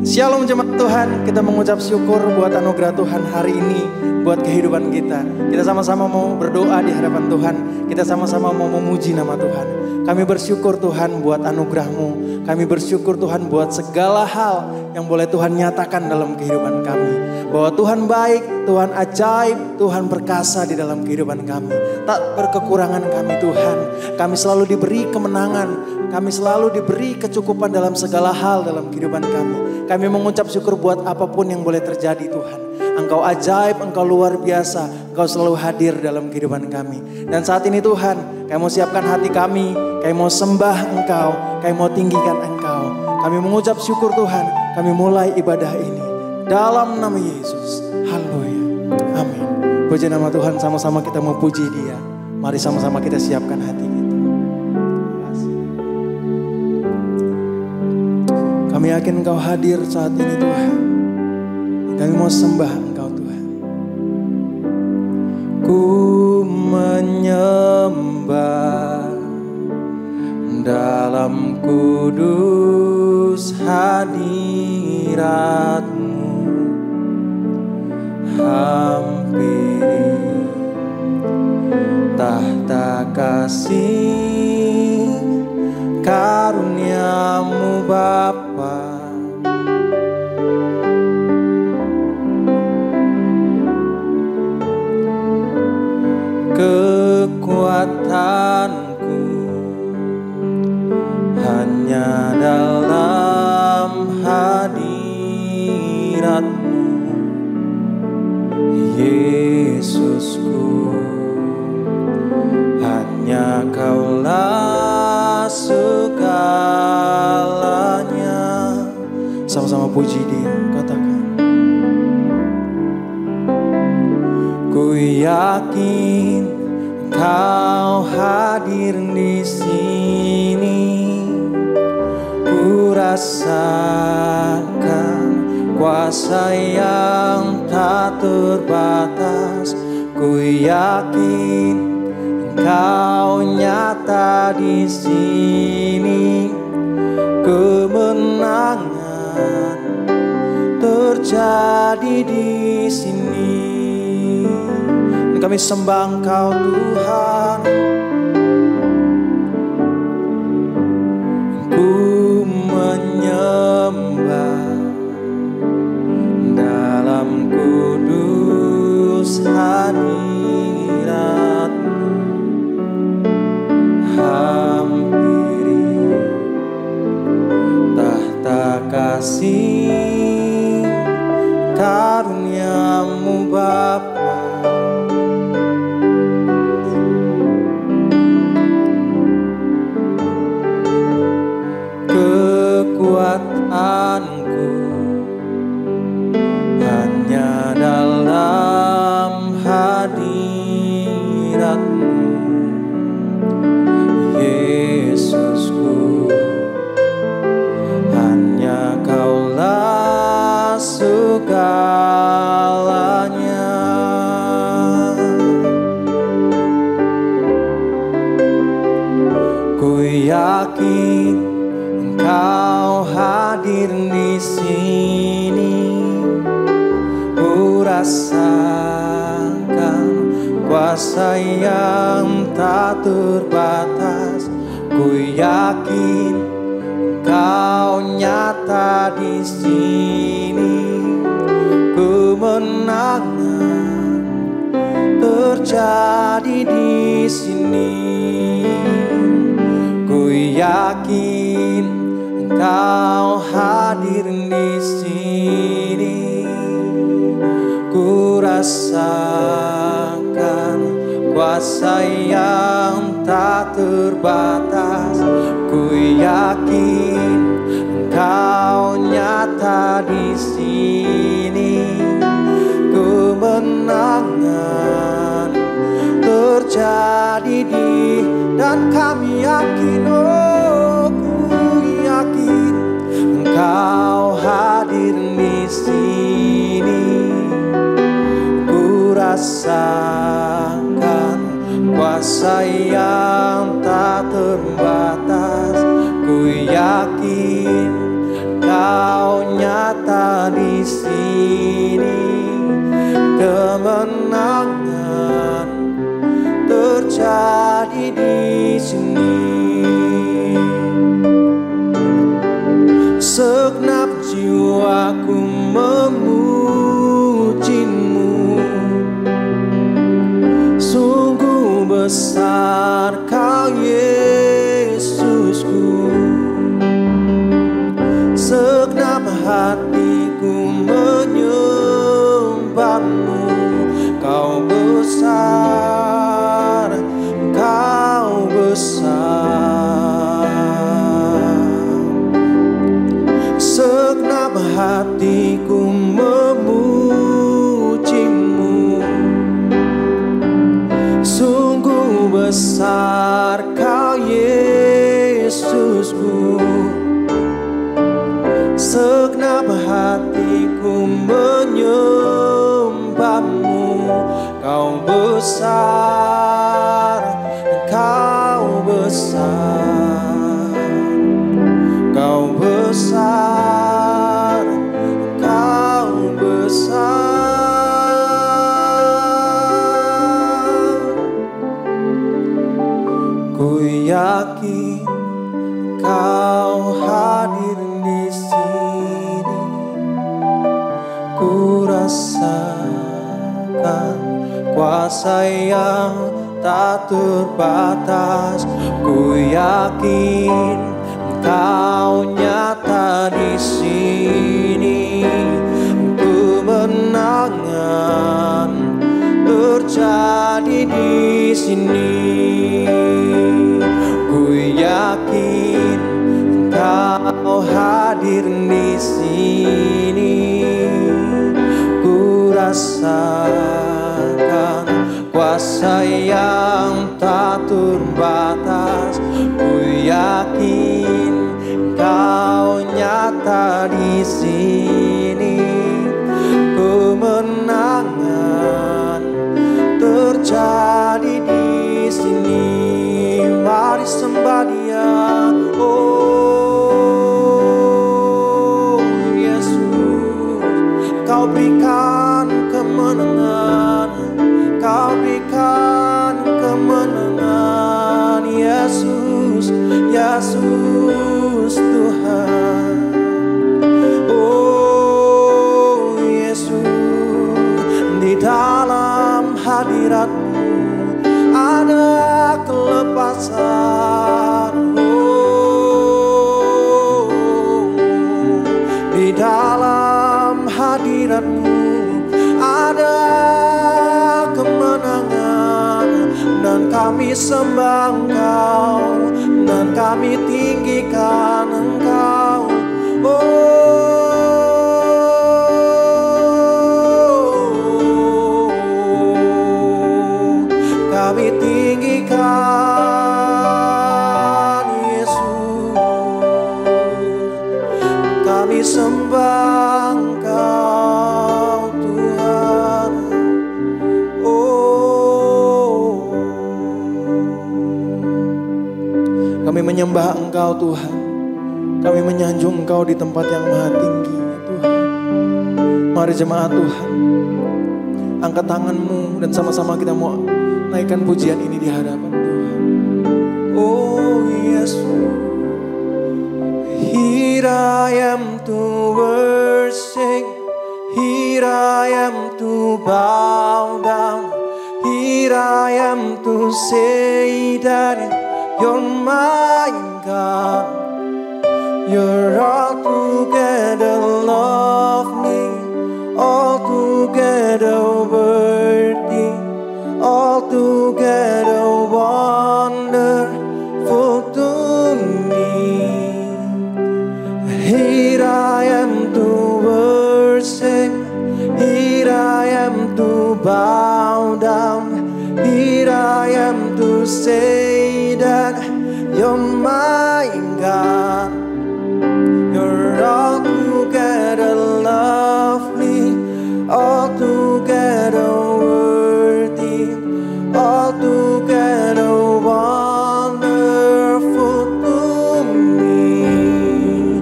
Shalom jemaat Tuhan, kita mengucap syukur buat anugerah Tuhan hari ini, buat kehidupan kita. Kita sama-sama mau berdoa di hadapan Tuhan, kita sama-sama mau memuji nama Tuhan. Kami bersyukur Tuhan buat anugerah-Mu, kami bersyukur Tuhan buat segala hal yang boleh Tuhan nyatakan dalam kehidupan kami. Bahwa Tuhan baik, Tuhan ajaib, Tuhan perkasa di dalam kehidupan kami. Tak berkekurangan kami Tuhan, kami selalu diberi kemenangan, kami selalu diberi kecukupan dalam segala hal dalam kehidupan kami. Kami mengucap syukur buat apapun yang boleh terjadi Tuhan. Engkau ajaib, Engkau luar biasa, Engkau selalu hadir dalam kehidupan kami. Dan saat ini Tuhan, kami mau siapkan hati kami, kami mau sembah Engkau, kami mau tinggikan Engkau. Kami mengucap syukur Tuhan, kami mulai ibadah ini. Dalam nama Yesus, haleluya, amin. Puji nama Tuhan, sama-sama kita mau puji Dia. Mari sama-sama kita siapkan hati kita. Kami yakin Engkau hadir saat ini Tuhan. Kami mau sembah Engkau Tuhan. Ku menyembah dalam kudus hadirat-Mu. Hampiri tahta kasih karunia-Mu Bapa. Kekuatanku hanya dalam hadirat-Mu, Yesusku. Hanya Kaulah segalanya. Sama-sama puji Dia, katakan. Ku yakin Kau hadir di sini. Ku rasakan kuasa yang tak terbatas. Ku yakin Engkau nyata di sini. Kemenangan terjadi di sini. Kami sembah Engkau Tuhan. Ku menyembah dalam kudus hadirat-Mu. Hampiri tahta kasih karunia-Mu Bapa. Kekuatanku hanya dalam hadirat-Mu, Yesusku. Hanya Kaulah segalanya. Ku yakin Engkau hadir di sini. Ku rasakan kuasa yang tak terbatas. Ku yakin Engkau nyata di sini. Kemenangan terjadi di sini. Ku yakin Engkau hadir di sini. Ku rasakan kuasa yang tak terbatas. Ku yakin Engkau nyata di sini. Kemenangan terjadi dan kami yakin, oh ku yakin Engkau hadir di sini. Ku rasakan kuasa yang tak terbatas. segenap jiwaku memujimu. Sungguh besar Kau Yesusku, segenap hatiku menyembahmu. Kau besar, Kau besar. Segenap hatiku memujimu. Sungguh besar Kau Yesusku, segenap hatiku menyembahmu. Kau besar, Kau besar. Kau besar, Kau besar. Ku yakin Kau hadir di sini. Ku rasakan kuasa yang tak terbatas. Ku yakin Kau nyata di sini. Kemenangan terjadi di sini. Ku yakin Kau hadir di sini. Ku rasakan kuasa yang tak terbatas. Ku yakin Kau nyata di sini. Kemenangan terjadi di sini. Mari sembah Dia. Oh Yesus, Kau berikan kemenangan. Kau berikan kemenangan. Yesus, Yesus Tuhan. Oh Yesus, di dalam hadirat-Mu ada kelepasan. Oh, di dalam hadirat-Mu ada kemenangan. Dan kami sembah Engkau, dan kami tinggikan Engkau. Oh, kami tinggikan Yesus. Kami sembah Engkau Tuhan. Oh, kami menyembah Engkau Tuhan. Kami menyanjung Engkau di tempat yang maha tinggi Tuhan. Mari jemaat Tuhan, angkat tanganmu dan sama-sama kita mau naikkan pujian ini di hadapan Tuhan. Oh Yesus, here I am to worship, here I am to bow down, here I am to say that You're my God. You're altogether lovely, altogether worthy, altogether wonderful to me. Here I am to worship, here I am to bow down, here I am to say that You're my God. You're altogether lovely, altogether worthy, altogether wonderful to me.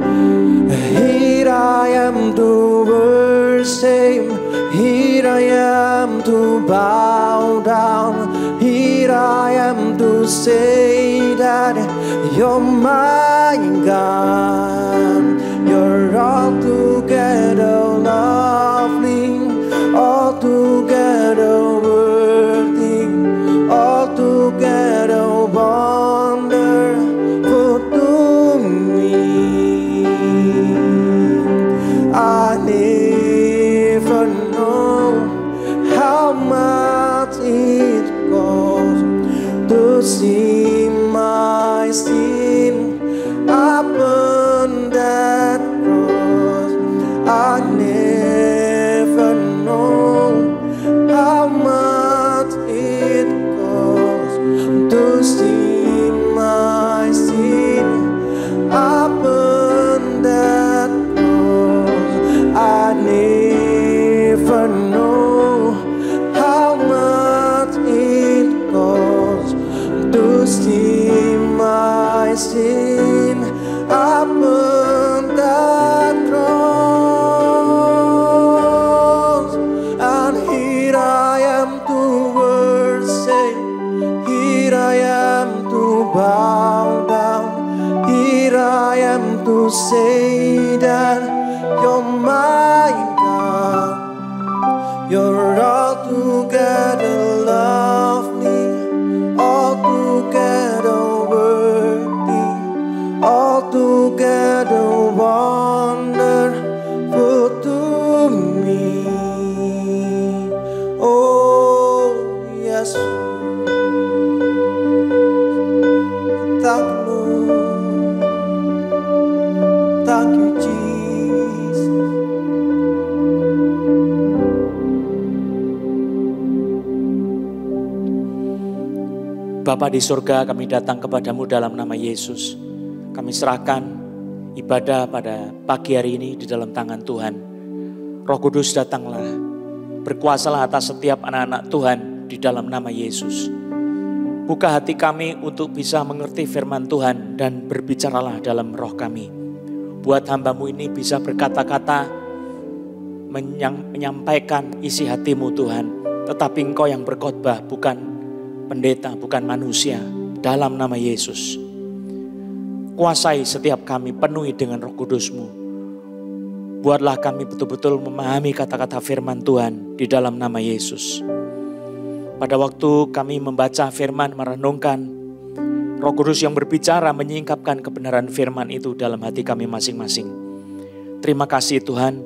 Here I am to worship, here I am to bow down, here I am to say that You're my God. You're I never know how much it costs to see my sin upon that cross. I never know how much it costs to see my sin upon that cross. And here I am to worship, here I am to bow down, here I am to say that you're my God. You're altogether lovely, altogether worthy, altogether wonderful to me. Oh yes, thank you Lord, thank you Jesus. Bapa di surga, kami datang kepadamu dalam nama Yesus. Kami serahkan ibadah pada pagi hari ini di dalam tangan Tuhan. Roh Kudus datanglah, berkuasalah atas setiap anak-anak Tuhan di dalam nama Yesus. Buka hati kami untuk bisa mengerti firman Tuhan dan berbicaralah dalam roh kami. Buat hamba-Mu ini bisa berkata-kata, menyampaikan isi hati-Mu Tuhan. Tetapi Engkau yang berkhotbah, bukan pendeta, bukan manusia, dalam nama Yesus. Kuasai setiap kami, penuhi dengan Roh Kudus-Mu. Buatlah kami betul-betul memahami kata-kata firman Tuhan di dalam nama Yesus. Pada waktu kami membaca firman, merenungkan, Roh Kudus yang berbicara menyingkapkan kebenaran firman itu dalam hati kami masing-masing. Terima kasih Tuhan,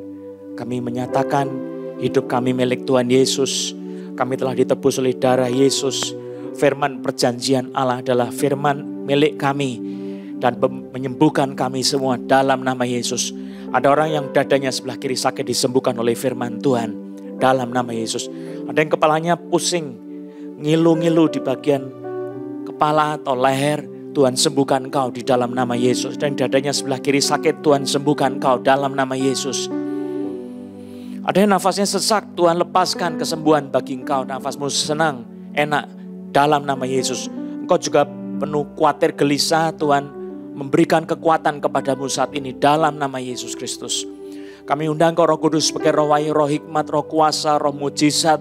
kami menyatakan hidup kami milik Tuhan Yesus. Kami telah ditebus oleh darah Yesus. Firman perjanjian Allah adalah firman milik kami dan menyembuhkan kami semua dalam nama Yesus. Ada orang yang dadanya sebelah kiri sakit disembuhkan oleh firman Tuhan dalam nama Yesus. Ada yang kepalanya pusing, ngilu-ngilu di bagian kepala atau leher, Tuhan sembuhkan kau di dalam nama Yesus. Dan dadanya sebelah kiri sakit, Tuhan sembuhkan kau dalam nama Yesus. Ada yang nafasnya sesak, Tuhan lepaskan kesembuhan bagi engkau. Nafasmu senang, enak dalam nama Yesus. Engkau juga penuh khawatir gelisah, Tuhan memberikan kekuatan kepadamu saat ini dalam nama Yesus Kristus. Kami undang Kau Roh Kudus sebagai roh wahyu, roh hikmat, roh kuasa, roh mujizat,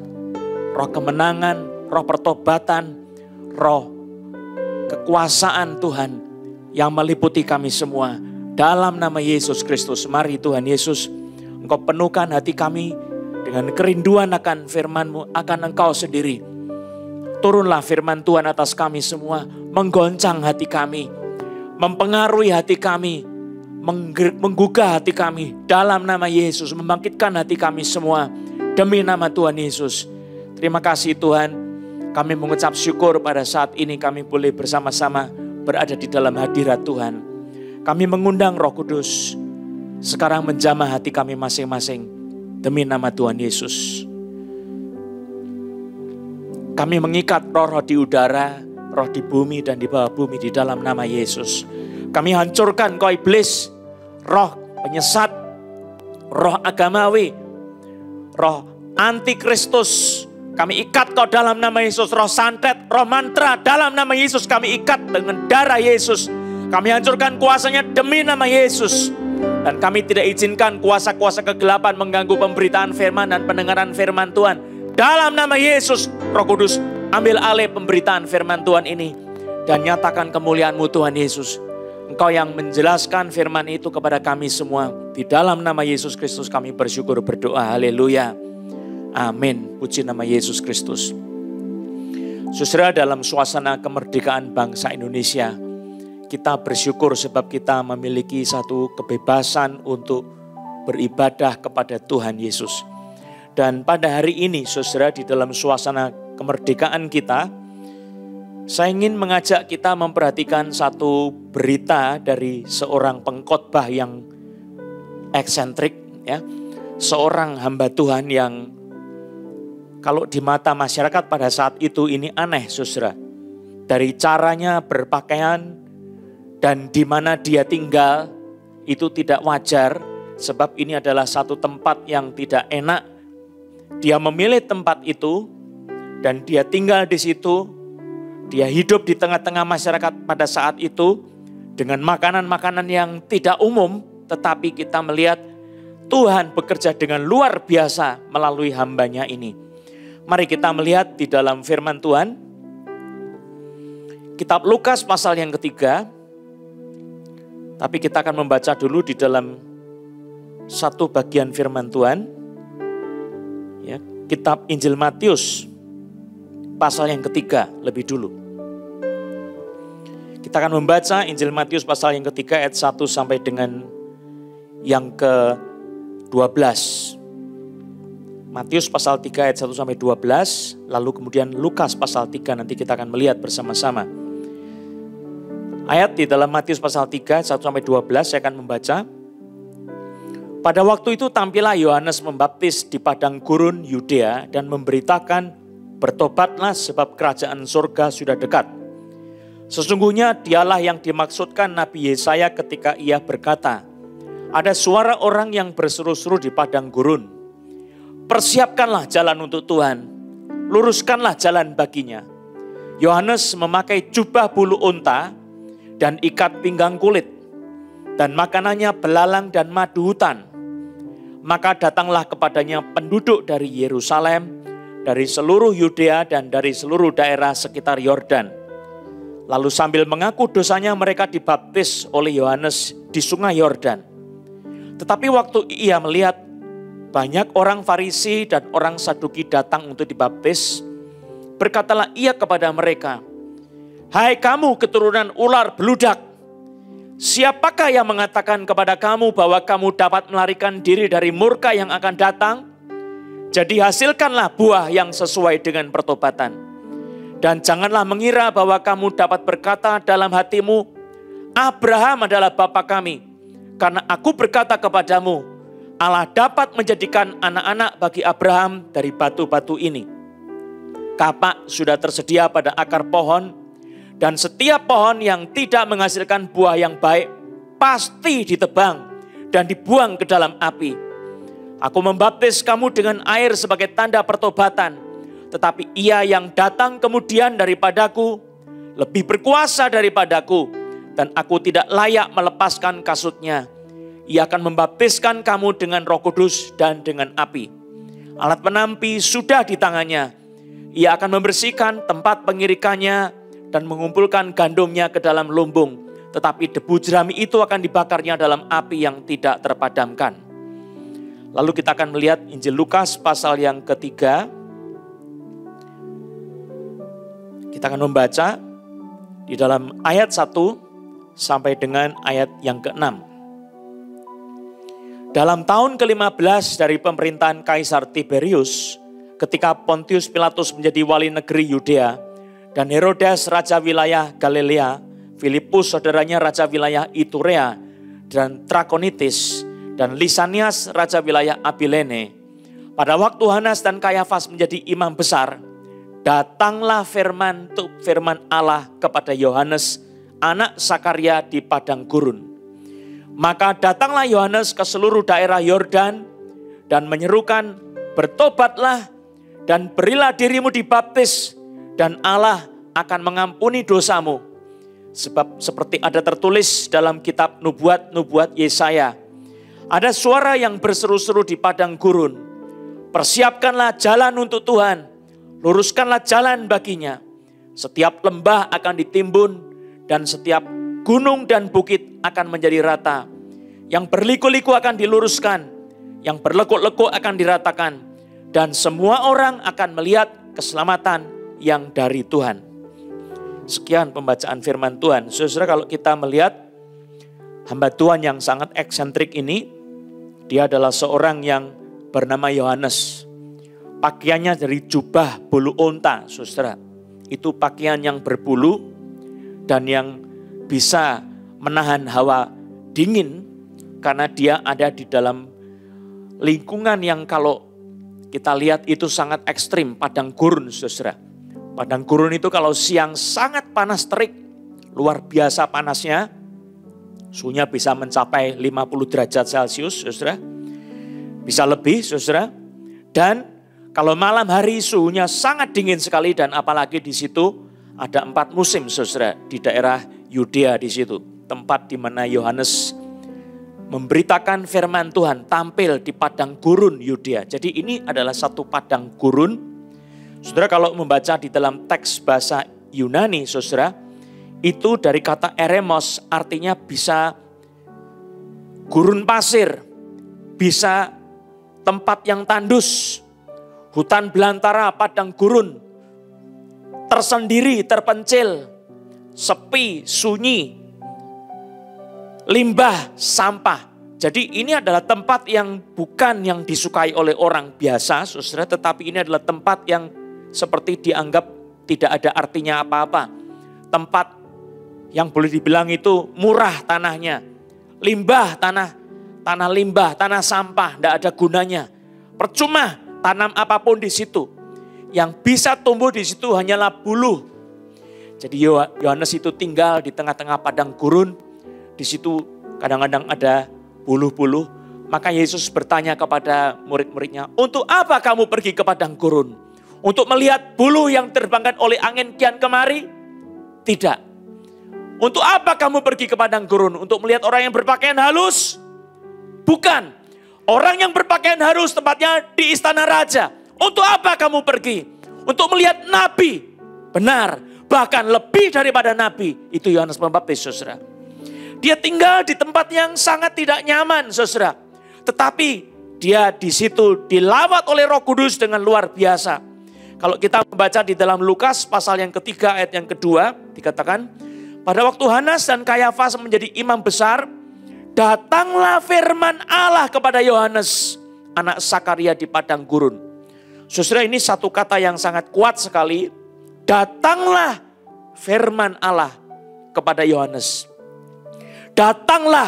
roh kemenangan, roh pertobatan, roh kekuasaan Tuhan yang meliputi kami semua dalam nama Yesus Kristus. Mari Tuhan Yesus, Engkau penuhkan hati kami dengan kerinduan akan firman-Mu, akan Engkau sendiri. Turunlah firman Tuhan atas kami semua, menggoncang hati kami, mempengaruhi hati kami, menggugah hati kami dalam nama Yesus, membangkitkan hati kami semua demi nama Tuhan Yesus. Terima kasih Tuhan, kami mengucap syukur pada saat ini kami boleh bersama-sama berada di dalam hadirat Tuhan. Kami mengundang Roh Kudus sekarang menjamah hati kami masing-masing demi nama Tuhan Yesus. Kami mengikat roh-roh di udara, roh di bumi dan di bawah bumi di dalam nama Yesus. Kami hancurkan kau iblis, roh penyesat, roh agamawi, roh antikristus. Kami ikat kau dalam nama Yesus, roh santet, roh mantra dalam nama Yesus kami ikat dengan darah Yesus. Kami hancurkan kuasanya demi nama Yesus. Dan kami tidak izinkan kuasa-kuasa kegelapan mengganggu pemberitaan firman dan pendengaran firman Tuhan. Dalam nama Yesus, Roh Kudus, ambil alih pemberitaan firman Tuhan ini. Dan nyatakan kemuliaan-Mu Tuhan Yesus. Engkau yang menjelaskan firman itu kepada kami semua. Di dalam nama Yesus Kristus kami bersyukur berdoa. Haleluya. Amin. Puji nama Yesus Kristus. Saudara, dalam suasana kemerdekaan bangsa Indonesia, kita bersyukur sebab kita memiliki satu kebebasan untuk beribadah kepada Tuhan Yesus. Dan pada hari ini, saudara, di dalam suasana kemerdekaan kita, saya ingin mengajak kita memperhatikan satu berita dari seorang pengkhotbah yang eksentrik, Ya, seorang hamba Tuhan yang kalau di mata masyarakat pada saat itu ini aneh, saudara. Dari caranya berpakaian dan di mana dia tinggal itu tidak wajar, sebab ini adalah satu tempat yang tidak enak. Dia memilih tempat itu dan dia tinggal di situ. Dia hidup di tengah-tengah masyarakat pada saat itu dengan makanan-makanan yang tidak umum, tetapi kita melihat Tuhan bekerja dengan luar biasa melalui hambanya ini. Mari kita melihat di dalam firman Tuhan. Kitab Lukas pasal yang ketiga. Tapi kita akan membaca dulu di dalam satu bagian firman Tuhan. Ya, kitab Injil Matius pasal yang ketiga lebih dulu. Kita akan membaca Injil Matius pasal yang ketiga ayat 1 sampai dengan yang ke-12. Matius pasal 3 ayat 1 sampai 12, lalu kemudian Lukas pasal 3 nanti kita akan melihat bersama-sama. Ayat di dalam Matius pasal 3 1 sampai 12 saya akan membaca. Pada waktu itu tampillah Yohanes membaptis di padang gurun Yudea dan memberitakan, bertobatlah sebab kerajaan surga sudah dekat. Sesungguhnya dialah yang dimaksudkan Nabi Yesaya ketika ia berkata, ada suara orang yang berseru-seru di padang gurun. Persiapkanlah jalan untuk Tuhan, luruskanlah jalan baginya. Yohanes memakai jubah bulu unta dan ikat pinggang kulit, dan makanannya belalang dan madu hutan. Maka datanglah kepadanya penduduk dari Yerusalem, dari seluruh Yudea dan dari seluruh daerah sekitar Yordan. Lalu sambil mengaku dosanya mereka dibaptis oleh Yohanes di sungai Yordan. Tetapi waktu ia melihat banyak orang Farisi dan orang Saduki datang untuk dibaptis, berkatalah ia kepada mereka, hai kamu keturunan ular beludak, siapakah yang mengatakan kepada kamu bahwa kamu dapat melarikan diri dari murka yang akan datang? Jadi hasilkanlah buah yang sesuai dengan pertobatan. Dan janganlah mengira bahwa kamu dapat berkata dalam hatimu, Abraham adalah bapa kami. Karena aku berkata kepadamu, Allah dapat menjadikan anak-anak bagi Abraham dari batu-batu ini. Kapak sudah tersedia pada akar pohon, dan setiap pohon yang tidak menghasilkan buah yang baik pasti ditebang dan dibuang ke dalam api. Aku membaptis kamu dengan air sebagai tanda pertobatan, tetapi ia yang datang kemudian daripadaku lebih berkuasa daripadaku, dan aku tidak layak melepaskan kasutnya. Ia akan membaptiskan kamu dengan Roh Kudus dan dengan api. Alat penampi sudah di tangannya. Ia akan membersihkan tempat pengirikannya dan mengumpulkan gandumnya ke dalam lumbung. Tetapi debu jerami itu akan dibakarnya dalam api yang tidak terpadamkan. Lalu kita akan melihat Injil Lukas pasal yang ketiga. Kita akan membaca di dalam ayat 1 sampai dengan ayat yang ke-6. Dalam tahun ke-15 dari pemerintahan Kaisar Tiberius, ketika Pontius Pilatus menjadi wali negeri Yudea, dan Herodes raja wilayah Galilea, Filipus saudaranya raja wilayah Iturea dan Trakonitis, dan Lisanias raja wilayah Abilene. Pada waktu Hanas dan Kayafas menjadi imam besar, datanglah firman Allah kepada Yohanes, anak Sakaria di padang gurun. Maka datanglah Yohanes ke seluruh daerah Yordan dan menyerukan, bertobatlah dan berilah dirimu dibaptis dan Allah akan mengampuni dosamu. Sebab seperti ada tertulis dalam kitab nubuat Yesaya, ada suara yang berseru-seru di padang gurun, persiapkanlah jalan untuk Tuhan, luruskanlah jalan baginya. Setiap lembah akan ditimbun dan setiap gunung dan bukit akan menjadi rata. Yang berliku-liku akan diluruskan, yang berlekuk-lekuk akan diratakan, dan semua orang akan melihat keselamatan yang dari Tuhan. Sekian pembacaan firman Tuhan. Saudara, kalau kita melihat hamba Tuhan yang sangat eksentrik ini, dia adalah seorang yang bernama Yohanes. Pakaiannya dari jubah bulu unta, saudara. Itu pakaian yang berbulu dan yang bisa menahan hawa dingin karena dia ada di dalam lingkungan yang kalau kita lihat itu sangat ekstrim, padang gurun, saudara. Padang gurun itu kalau siang sangat panas terik, luar biasa panasnya. Suhunya bisa mencapai 50 derajat Celcius, saudara. Bisa lebih, saudara. Dan kalau malam hari suhunya sangat dingin sekali, dan apalagi di situ ada 4 musim, saudara, di daerah Yudea di situ. Tempat di mana Yohanes memberitakan firman Tuhan tampil di padang gurun Yudea. Jadi ini adalah satu padang gurun. Saudara kalau membaca di dalam teks bahasa Yunani, saudara, itu dari kata eremos artinya bisa gurun pasir, bisa tempat yang tandus, hutan belantara, padang gurun, tersendiri, terpencil, sepi, sunyi, limbah, sampah. Jadi ini adalah tempat yang bukan yang disukai oleh orang biasa, saudara, tetapi ini adalah tempat yang seperti dianggap tidak ada artinya apa-apa. Tempat yang boleh dibilang itu murah tanahnya, limbah, tanah limbah, tanah sampah, tidak ada gunanya. Percuma tanam apapun di situ. Yang bisa tumbuh di situ hanyalah buluh. Jadi Yohanes itu tinggal di tengah-tengah padang gurun. Di situ kadang-kadang ada buluh-buluh. Maka Yesus bertanya kepada murid-muridnya, untuk apa kamu pergi ke padang gurun? Untuk melihat buluh yang terbangkan oleh angin kian kemari? Tidak. Untuk apa kamu pergi ke padang gurun? Untuk melihat orang yang berpakaian halus? Bukan. Orang yang berpakaian halus tempatnya di istana raja. Untuk apa kamu pergi? Untuk melihat nabi. Benar. Bahkan lebih daripada nabi. Itu Yohanes Pembaptis, saudara. Dia tinggal di tempat yang sangat tidak nyaman, saudara. Tetapi dia di situ dilawat oleh Roh Kudus dengan luar biasa. Kalau kita membaca di dalam Lukas pasal yang ketiga ayat yang kedua, dikatakan, pada waktu Hanas dan Kayafas menjadi imam besar, datanglah firman Allah kepada Yohanes, anak Sakaria di padang gurun. Saudara, ini satu kata yang sangat kuat sekali. Datanglah firman Allah kepada Yohanes. Datanglah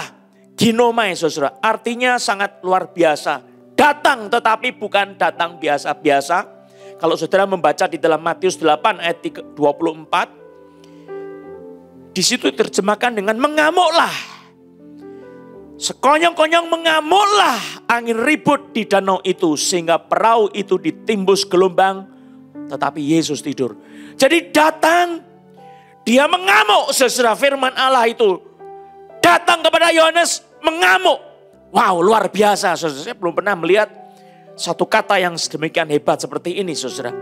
ginomai, saudara. Artinya sangat luar biasa. Datang tetapi bukan datang biasa-biasa. Kalau saudara membaca di dalam Matius 8 ayat 24. Di situ diterjemahkan dengan mengamuklah. Sekonyong-konyong mengamuklah angin ribut di danau itu. Sehingga perahu itu ditimbus gelombang. Tetapi Yesus tidur. Jadi datang. Dia mengamuk, saudara, firman Allah itu. Datang kepada Yohanes mengamuk. Wow, luar biasa, saudara. Saya belum pernah melihat satu kata yang sedemikian hebat seperti ini, saudara.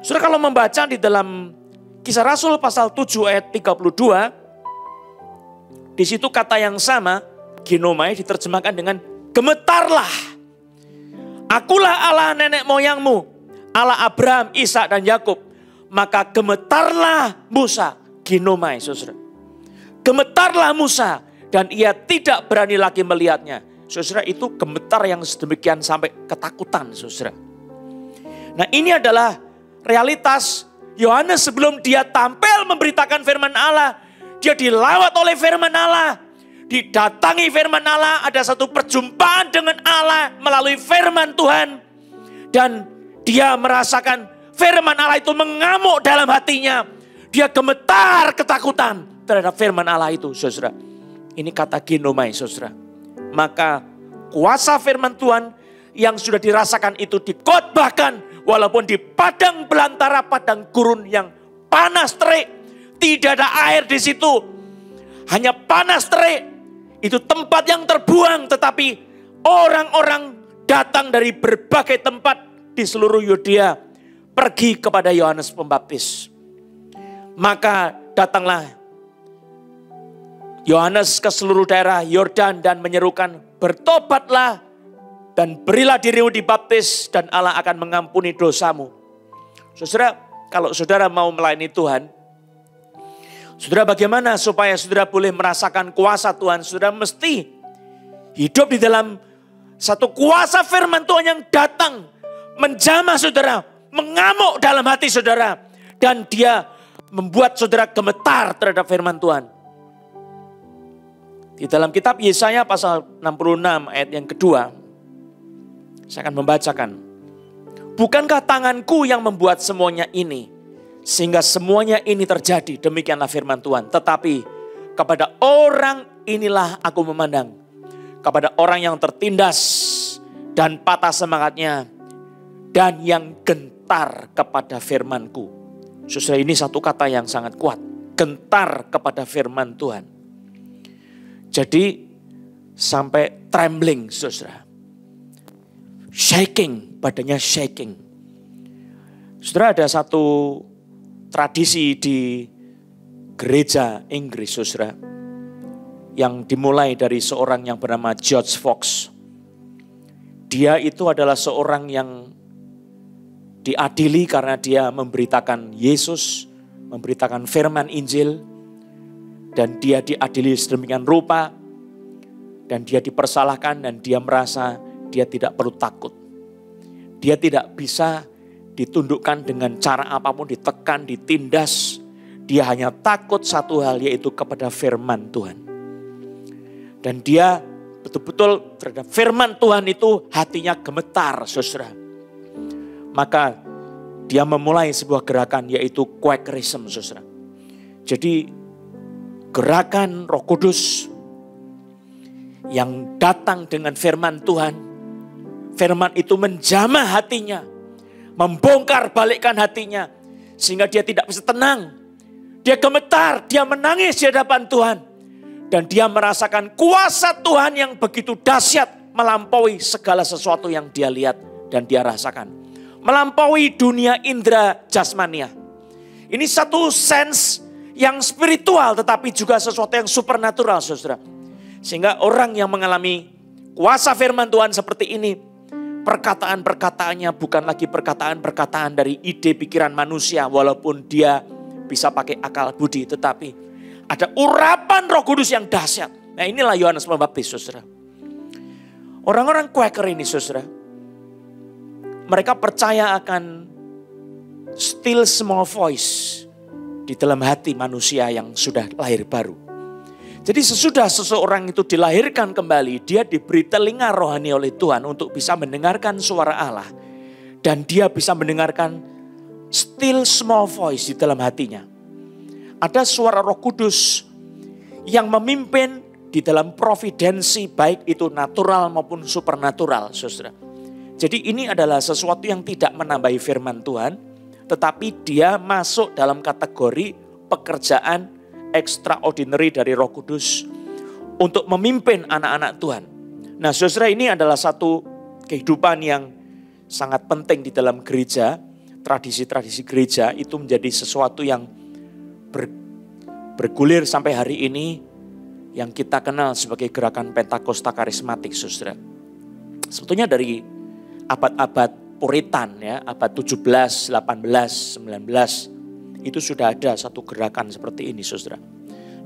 Saudara kalau membaca di dalam Kisah Rasul pasal 7 ayat 32. Di situ kata yang sama, ginomai, diterjemahkan dengan gemetarlah. Akulah Allah nenek moyangmu, Allah Abraham, Ishak dan Yakub. Maka gemetarlah Musa, ginomai, saudara. Gemetarlah Musa dan ia tidak berani lagi melihatnya. Saudara, itu gemetar yang sedemikian sampai ketakutan, saudara. Nah, ini adalah realitas Yohanes sebelum dia tampil memberitakan firman Allah. Dia dilawat oleh firman Allah. Didatangi firman Allah, ada satu perjumpaan dengan Allah melalui firman Tuhan. Dan dia merasakan firman Allah itu mengamuk dalam hatinya. Dia gemetar ketakutan terhadap firman Allah itu, saudara. Ini kata ginomai, saudara. Maka kuasa firman Tuhan yang sudah dirasakan itu dikhotbahkan walaupun di padang belantara, padang gurun yang panas terik. Tidak ada air di situ. Hanya panas terik. Itu tempat yang terbuang, tetapi orang-orang datang dari berbagai tempat di seluruh Yudea pergi kepada Yohanes Pembaptis. Maka datanglah Yohanes ke seluruh daerah Yordan dan menyerukan, bertobatlah dan berilah dirimu dibaptis dan Allah akan mengampuni dosamu. Saudara, kalau saudara mau melayani Tuhan, saudara bagaimana supaya saudara boleh merasakan kuasa Tuhan? Saudara mesti hidup di dalam satu kuasa firman Tuhan yang datang menjamah saudara, mengamuk dalam hati saudara, dan dia membuat saudara gemetar terhadap firman Tuhan. Di dalam kitab Yesaya pasal 66 ayat yang kedua, Saya akan membacakan. Bukankah tanganku yang membuat semuanya ini, sehingga semuanya ini terjadi, demikianlah firman Tuhan. Tetapi kepada orang inilah aku memandang, kepada orang yang tertindas dan patah semangatnya, dan yang gentar kepada firman-Ku. Saudara, ini satu kata yang sangat kuat. Gentar kepada firman Tuhan. Jadi sampai trembling, saudara. Shaking, badannya shaking. Saudara, ada satu tradisi di gereja Inggris, saudara, yang dimulai dari seorang yang bernama George Fox. Dia itu adalah seorang yang diadili karena dia memberitakan Yesus, memberitakan firman Injil, dan dia diadili sedemikian rupa, dan dia dipersalahkan, dan dia merasa dia tidak perlu takut. Dia tidak bisa ditundukkan dengan cara apapun, ditekan, ditindas. Dia hanya takut satu hal, yaitu kepada firman Tuhan. Dan dia betul-betul terhadap firman Tuhan itu hatinya gemetar, saudara. Maka dia memulai sebuah gerakan, yaitu Quakerism, saudara. Jadi gerakan Roh Kudus yang datang dengan firman Tuhan. Firman itu menjamah hatinya, membongkar balikkan hatinya, sehingga dia tidak bisa tenang. Dia gemetar, dia menangis di hadapan Tuhan. Dan dia merasakan kuasa Tuhan yang begitu dahsyat, melampaui segala sesuatu yang dia lihat dan dia rasakan. Melampaui dunia indera jasmania. Ini satu sense yang spiritual, tetapi juga sesuatu yang supernatural, saudara. Sehingga orang yang mengalami kuasa firman Tuhan seperti ini, perkataan-perkataannya bukan lagi perkataan-perkataan dari ide pikiran manusia, walaupun dia bisa pakai akal budi, tetapi ada urapan Roh Kudus yang dahsyat. Nah, inilah Yohanes Pembaptis, saudara. Orang-orang Quaker ini, saudara, mereka percaya akan still small voice di dalam hati manusia yang sudah lahir baru. Jadi sesudah seseorang itu dilahirkan kembali, dia diberi telinga rohani oleh Tuhan untuk bisa mendengarkan suara Allah. Dan dia bisa mendengarkan still small voice di dalam hatinya. Ada suara Roh Kudus yang memimpin di dalam providensi, baik itu natural maupun supernatural, saudara. Jadi ini adalah sesuatu yang tidak menambahi firman Tuhan, tetapi dia masuk dalam kategori pekerjaan extraordinary dari Roh Kudus untuk memimpin anak-anak Tuhan. Nah, saudara, ini adalah satu kehidupan yang sangat penting di dalam gereja. Tradisi-tradisi gereja itu menjadi sesuatu yang bergulir sampai hari ini, yang kita kenal sebagai gerakan Pentakosta Karismatik, saudara. Sebetulnya dari abad-abad Puritan, ya, abad 17, 18, 19, itu sudah ada satu gerakan seperti ini, saudara.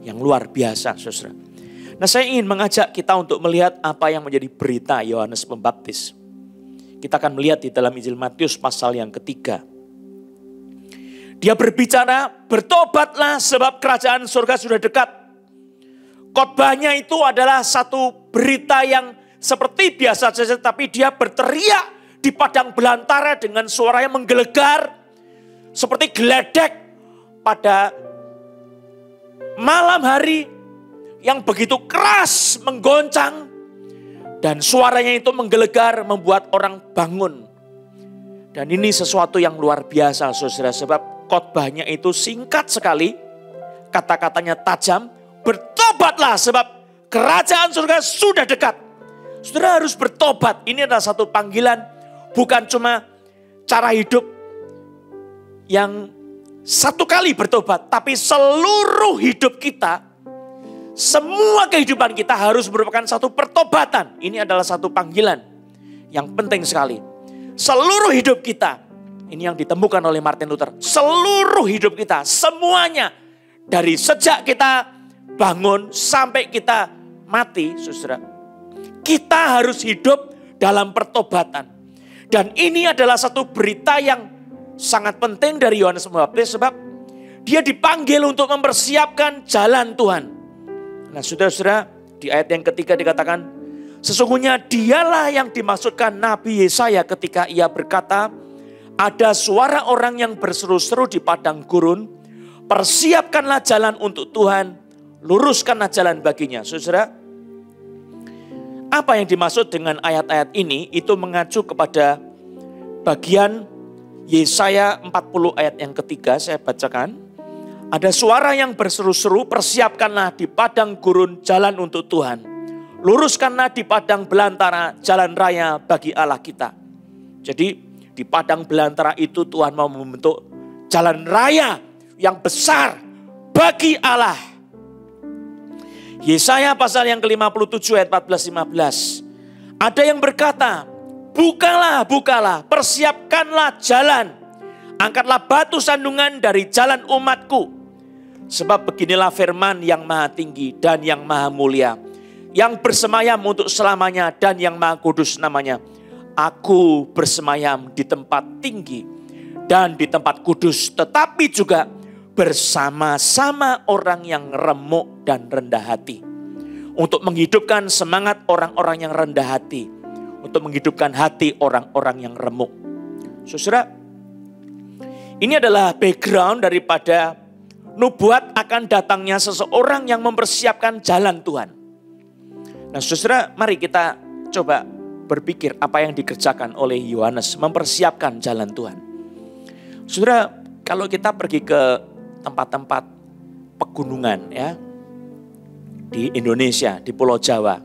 Yang luar biasa, saudara. Nah, saya ingin mengajak kita untuk melihat apa yang menjadi berita Yohanes Pembaptis. Kita akan melihat di dalam Injil Matius pasal yang ketiga. Dia berbicara, bertobatlah sebab kerajaan surga sudah dekat. Khotbahnya itu adalah satu berita yang seperti biasa saja, tapi dia berteriak di padang belantara dengan suara yang menggelegar, seperti geledek pada malam hari yang begitu keras, menggoncang, dan suaranya itu menggelegar, membuat orang bangun. Dan ini sesuatu yang luar biasa, saudara, sebab khotbahnya itu singkat sekali, kata-katanya tajam. Bertobatlah sebab kerajaan surga sudah dekat. Saudara harus bertobat. Ini adalah satu panggilan, bukan cuma cara hidup yang satu kali bertobat, tapi seluruh hidup kita, semua kehidupan kita harus merupakan satu pertobatan. Ini adalah satu panggilan yang penting sekali. Seluruh hidup kita, ini yang ditemukan oleh Martin Luther. Seluruh hidup kita, semuanya, dari sejak kita bangun sampai kita mati, saudara, kita harus hidup dalam pertobatan. Dan ini adalah satu berita yang sangat penting dari Yohanes Pembaptis, sebab dia dipanggil untuk mempersiapkan jalan Tuhan. Nah, saudara-saudara, di ayat yang ketiga dikatakan, Sesungguhnya dialah yang dimaksudkan Nabi Yesaya ketika ia berkata, ada suara orang yang berseru-seru di padang gurun, persiapkanlah jalan untuk Tuhan, luruskanlah jalan baginya. Saudara, apa yang dimaksud dengan ayat-ayat ini? Itu mengacu kepada bagian Yesaya 40 ayat yang ketiga, saya bacakan. Ada suara yang berseru-seru, persiapkanlah di padang gurun jalan untuk Tuhan. Luruskanlah di padang belantara jalan raya bagi Allah kita. Jadi di padang belantara itu Tuhan mau membentuk jalan raya yang besar bagi Allah. Yesaya pasal yang ke-57 ayat 14-15. Ada yang berkata, bukalah, bukalah, persiapkanlah jalan. Angkatlah batu sandungan dari jalan umatku. Sebab beginilah firman yang maha tinggi dan yang maha mulia, yang bersemayam untuk selamanya dan yang maha kudus namanya. Aku bersemayam di tempat tinggi dan di tempat kudus, tetapi juga bersama-sama orang yang remuk dan rendah hati. Untuk menghidupkan semangat orang-orang yang rendah hati. Untuk menghidupkan hati orang-orang yang remuk. Saudara, ini adalah background daripada nubuat akan datangnya seseorang yang mempersiapkan jalan Tuhan. Nah saudara, mari kita coba berpikir apa yang dikerjakan oleh Yohanes mempersiapkan jalan Tuhan. Saudara, kalau kita pergi ke tempat-tempat pegunungan ya di Indonesia, di Pulau Jawa,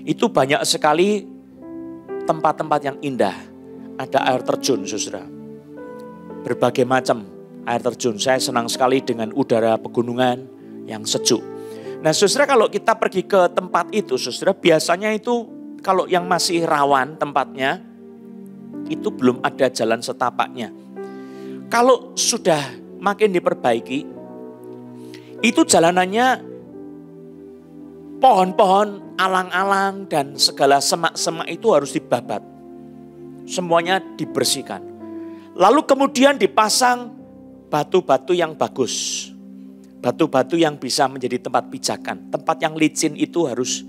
itu banyak sekali tempat-tempat yang indah. Ada air terjun, saudara. Berbagai macam air terjun. Saya senang sekali dengan udara pegunungan yang sejuk. Nah saudara, kalau kita pergi ke tempat itu, saudara, biasanya itu kalau yang masih rawan tempatnya, itu belum ada jalan setapaknya. Kalau sudah makin diperbaiki, itu jalanannya pohon-pohon, alang-alang, dan segala semak-semak itu harus dibabat. Semuanya dibersihkan. Lalu kemudian dipasang batu-batu yang bagus. Batu-batu yang bisa menjadi tempat pijakan. Tempat yang licin itu harus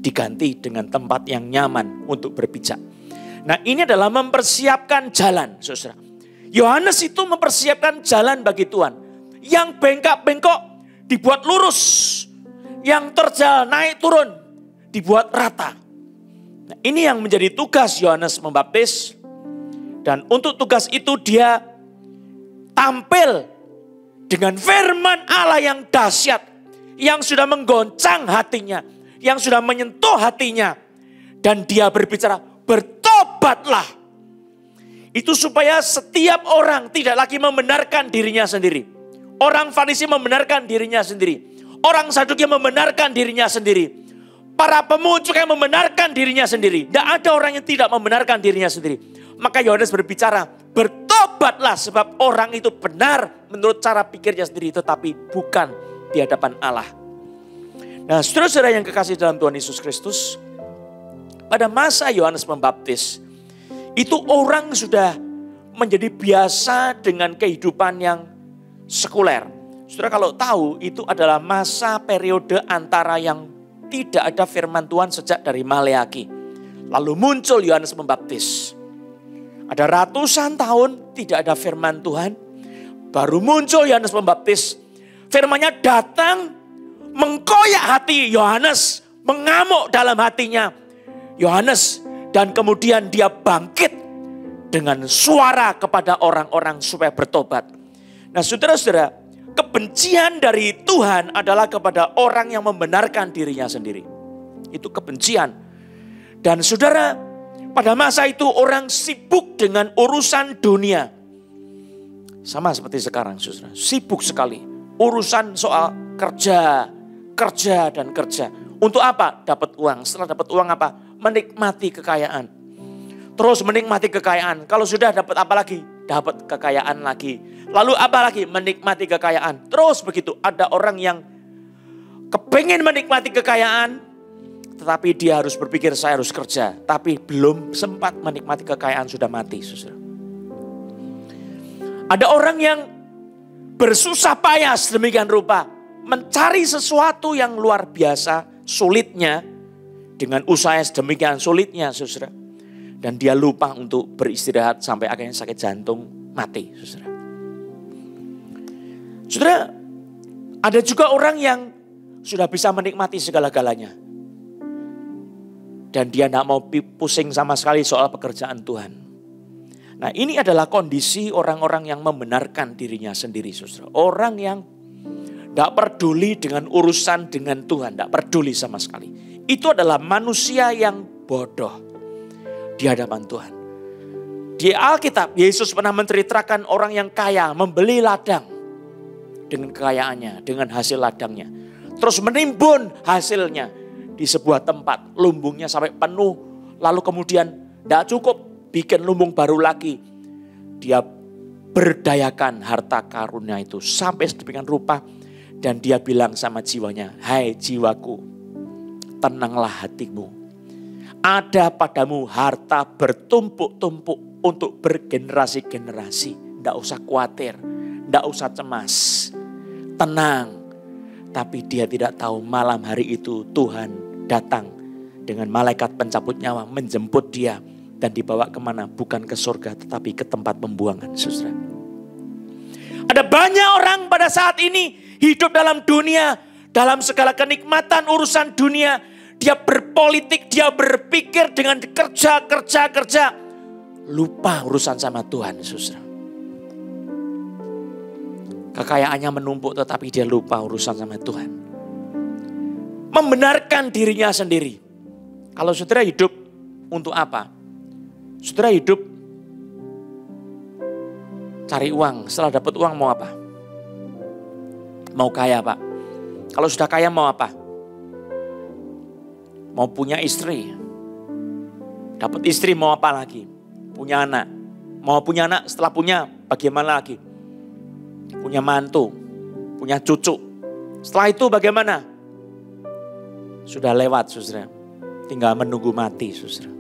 diganti dengan tempat yang nyaman untuk berpijak. Nah ini adalah mempersiapkan jalan, saudara. Yohanes itu mempersiapkan jalan bagi Tuhan. Yang bengkak-bengkok dibuat lurus. Yang terjal naik turun dibuat rata. Nah, ini yang menjadi tugas Yohanes membaptis. Dan untuk tugas itu dia tampil dengan firman Allah yang dahsyat. Yang sudah menggoncang hatinya. Yang sudah menyentuh hatinya. Dan dia berbicara, bertobatlah. Itu supaya setiap orang tidak lagi membenarkan dirinya sendiri. Orang Farisi membenarkan dirinya sendiri. Orang Saduki membenarkan dirinya sendiri. Para pemucuk yang membenarkan dirinya sendiri. Tidak ada orang yang tidak membenarkan dirinya sendiri. Maka Yohanes berbicara, bertobatlah sebab orang itu benar menurut cara pikirnya sendiri. Tetapi bukan di hadapan Allah. Nah saudara-saudara yang kekasih dalam Tuhan Yesus Kristus. Pada masa Yohanes membaptis. Itu orang sudah menjadi biasa dengan kehidupan yang sekuler. Saudara kalau tahu itu adalah masa periode antara yang tidak ada firman Tuhan sejak dari Maleaki. Lalu muncul Yohanes membaptis. Ada ratusan tahun tidak ada firman Tuhan. Baru muncul Yohanes membaptis. Firman-Nya datang mengkoyak hati Yohanes. Mengamuk dalam hatinya Yohanes. Dan kemudian dia bangkit dengan suara kepada orang-orang supaya bertobat. Nah saudara-saudara, kebencian dari Tuhan adalah kepada orang yang membenarkan dirinya sendiri. Itu kebencian. Dan saudara, pada masa itu orang sibuk dengan urusan dunia. Sama seperti sekarang saudara, sibuk sekali. Urusan soal kerja, kerja dan kerja. Untuk apa? Dapat uang. Setelah dapat uang apa? Menikmati kekayaan. Terus menikmati kekayaan. Kalau sudah dapat apa lagi? Dapat kekayaan lagi. Lalu apa lagi? Menikmati kekayaan. Terus begitu. Ada orang yang kepengen menikmati kekayaan. Tetapi dia harus berpikir saya harus kerja. Tapi belum sempat menikmati kekayaan sudah mati. Saudara. Ada orang yang bersusah payah sedemikian rupa. Mencari sesuatu yang luar biasa sulitnya. dengan usaha sedemikian sulitnya, saudara. Dan dia lupa untuk beristirahat sampai akhirnya sakit jantung, mati, saudara. Saudara, ada juga orang yang sudah bisa menikmati segala-galanya. Dan dia tidak mau pusing sama sekali soal pekerjaan Tuhan. Nah, ini adalah kondisi orang-orang yang membenarkan dirinya sendiri, saudara. Orang yang tidak peduli dengan urusan dengan Tuhan, tidak peduli sama sekali. Itu adalah manusia yang bodoh di hadapan Tuhan. Di Alkitab, Yesus pernah menceritakan orang yang kaya membeli ladang dengan kekayaannya, dengan hasil ladangnya. Terus menimbun hasilnya di sebuah tempat, lumbungnya sampai penuh. Lalu kemudian tidak cukup, bikin lumbung baru lagi. Dia berdayakan harta karunia itu sampai sedemikian rupa. Dan dia bilang sama jiwanya, hai jiwaku, tenanglah hatimu. Ada padamu harta bertumpuk-tumpuk untuk bergenerasi-generasi. Tidak usah khawatir, tidak usah cemas. Tenang. Tapi dia tidak tahu malam hari itu Tuhan datang dengan malaikat pencabut nyawa menjemput dia. Dan dibawa kemana? Bukan ke surga tetapi ke tempat pembuangan, saudara. Ada banyak orang pada saat ini hidup dalam dunia, dalam segala kenikmatan urusan dunia. Dia berpolitik, dia berpikir dengan kerja. Lupa urusan sama Tuhan, saudara. Kekayaannya menumpuk tetapi dia lupa urusan sama Tuhan. Membenarkan dirinya sendiri. Kalau saudara hidup untuk apa? Saudara hidup cari uang. Setelah dapat uang mau apa? Mau kaya, Pak. Kalau sudah kaya mau apa? Mau punya istri. Dapat istri mau apa lagi? Punya anak. Mau punya anak setelah punya bagaimana lagi? Punya mantu, punya cucu. Setelah itu bagaimana? Sudah lewat, saudara. Tinggal menunggu mati, saudara.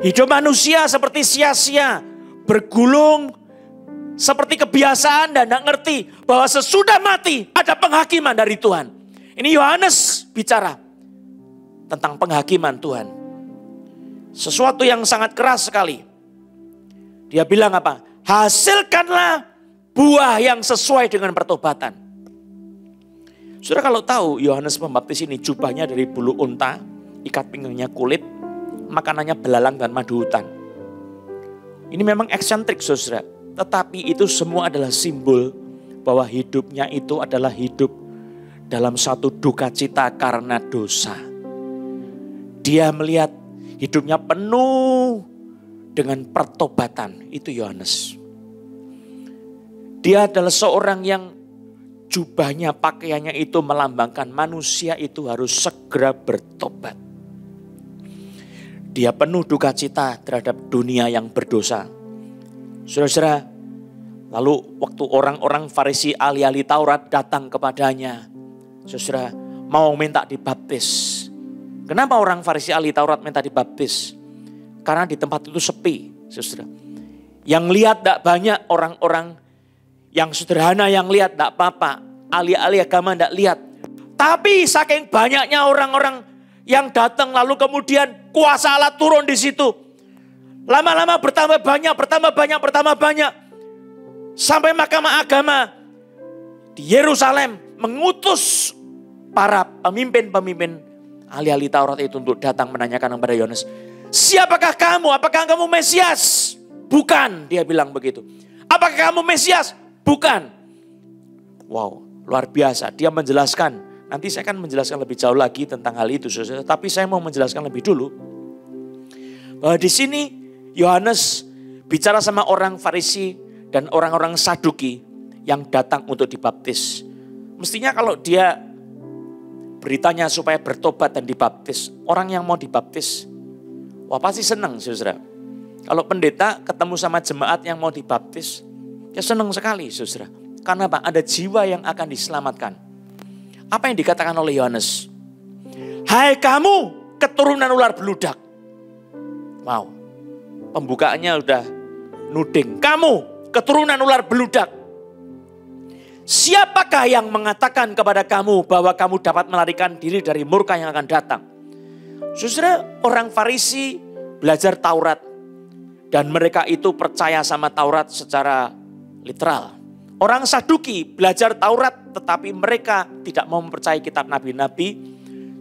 Hidup manusia seperti sia-sia. Bergulung seperti kebiasaan dan tidak ngerti bahwa sesudah mati ada penghakiman dari Tuhan. Ini Yohanes bicara tentang penghakiman Tuhan. Sesuatu yang sangat keras sekali. Dia bilang apa? Hasilkanlah buah yang sesuai dengan pertobatan. Saudara kalau tahu Yohanes Pembaptis ini jubahnya dari bulu unta, ikat pinggangnya kulit, makanannya belalang dan madu hutan. Ini memang eksentrik, saudara. Tetapi itu semua adalah simbol bahwa hidupnya itu adalah hidup dalam satu duka cita karena dosa. Dia melihat hidupnya penuh dengan pertobatan. Itu Yohanes. Dia adalah seorang yang jubahnya, pakaiannya itu melambangkan manusia itu harus segera bertobat. Dia penuh duka cita terhadap dunia yang berdosa. Saudara-saudara, lalu waktu orang-orang Farisi ahli-ahli Taurat datang kepadanya, saudara, mau minta dibaptis. Kenapa orang Farisi ahli Taurat minta dibaptis? Karena di tempat itu sepi, saudara. Yang lihat tidak banyak orang-orang. Yang sederhana yang lihat tidak apa-apa. Ahli-ahli agama tidak lihat. Tapi saking banyaknya orang-orang yang datang lalu kemudian kuasa Allah turun di situ. Lama-lama bertambah banyak. Sampai mahkamah agama di Yerusalem mengutus para pemimpin-pemimpin ahli-ahli Taurat itu untuk datang menanyakan kepada Yohanes. Siapakah kamu? Apakah kamu Mesias? Bukan, dia bilang begitu. Apakah kamu Mesias? Bukan. Wow, luar biasa. Dia menjelaskan. Nanti saya akan menjelaskan lebih jauh lagi tentang hal itu, saudara. Tapi saya mau menjelaskan lebih dulu. Bahwa di sini Yohanes bicara sama orang Farisi dan orang-orang Saduki yang datang untuk dibaptis. Mestinya kalau dia beritanya supaya bertobat dan dibaptis. Orang yang mau dibaptis, wah pasti senang, saudara. Kalau pendeta ketemu sama jemaat yang mau dibaptis, ya senang sekali, saudara. Karena apa? Ada jiwa yang akan diselamatkan. Apa yang dikatakan oleh Yohanes? Hai kamu keturunan ular beludak. Wow. Pembukaannya udah nuding. Kamu keturunan ular beludak. Siapakah yang mengatakan kepada kamu bahwa kamu dapat melarikan diri dari murka yang akan datang? Saudara, orang Farisi belajar Taurat. Dan mereka itu percaya sama Taurat secara literal. Orang Saduki belajar Taurat tetapi mereka tidak mau mempercayai kitab nabi-nabi.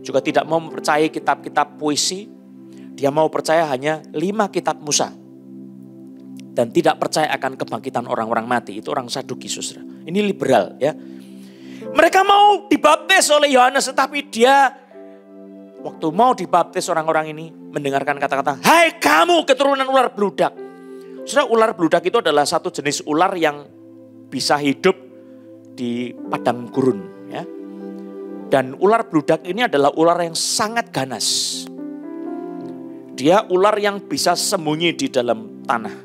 Juga tidak mau mempercayai kitab-kitab puisi. Dia mau percaya hanya 5 kitab Musa. Dan tidak percaya akan kebangkitan orang-orang mati. Itu orang Saduki, saudara. Ini liberal ya. Mereka mau dibaptis oleh Yohanes tetapi dia waktu mau dibaptis orang-orang ini mendengarkan kata-kata, "Hai kamu keturunan ular beludak." Saudara, ular beludak itu adalah satu jenis ular yang bisa hidup di padang gurun ya. Dan ular beludak ini adalah ular yang sangat ganas. Dia ular yang bisa sembunyi di dalam tanah.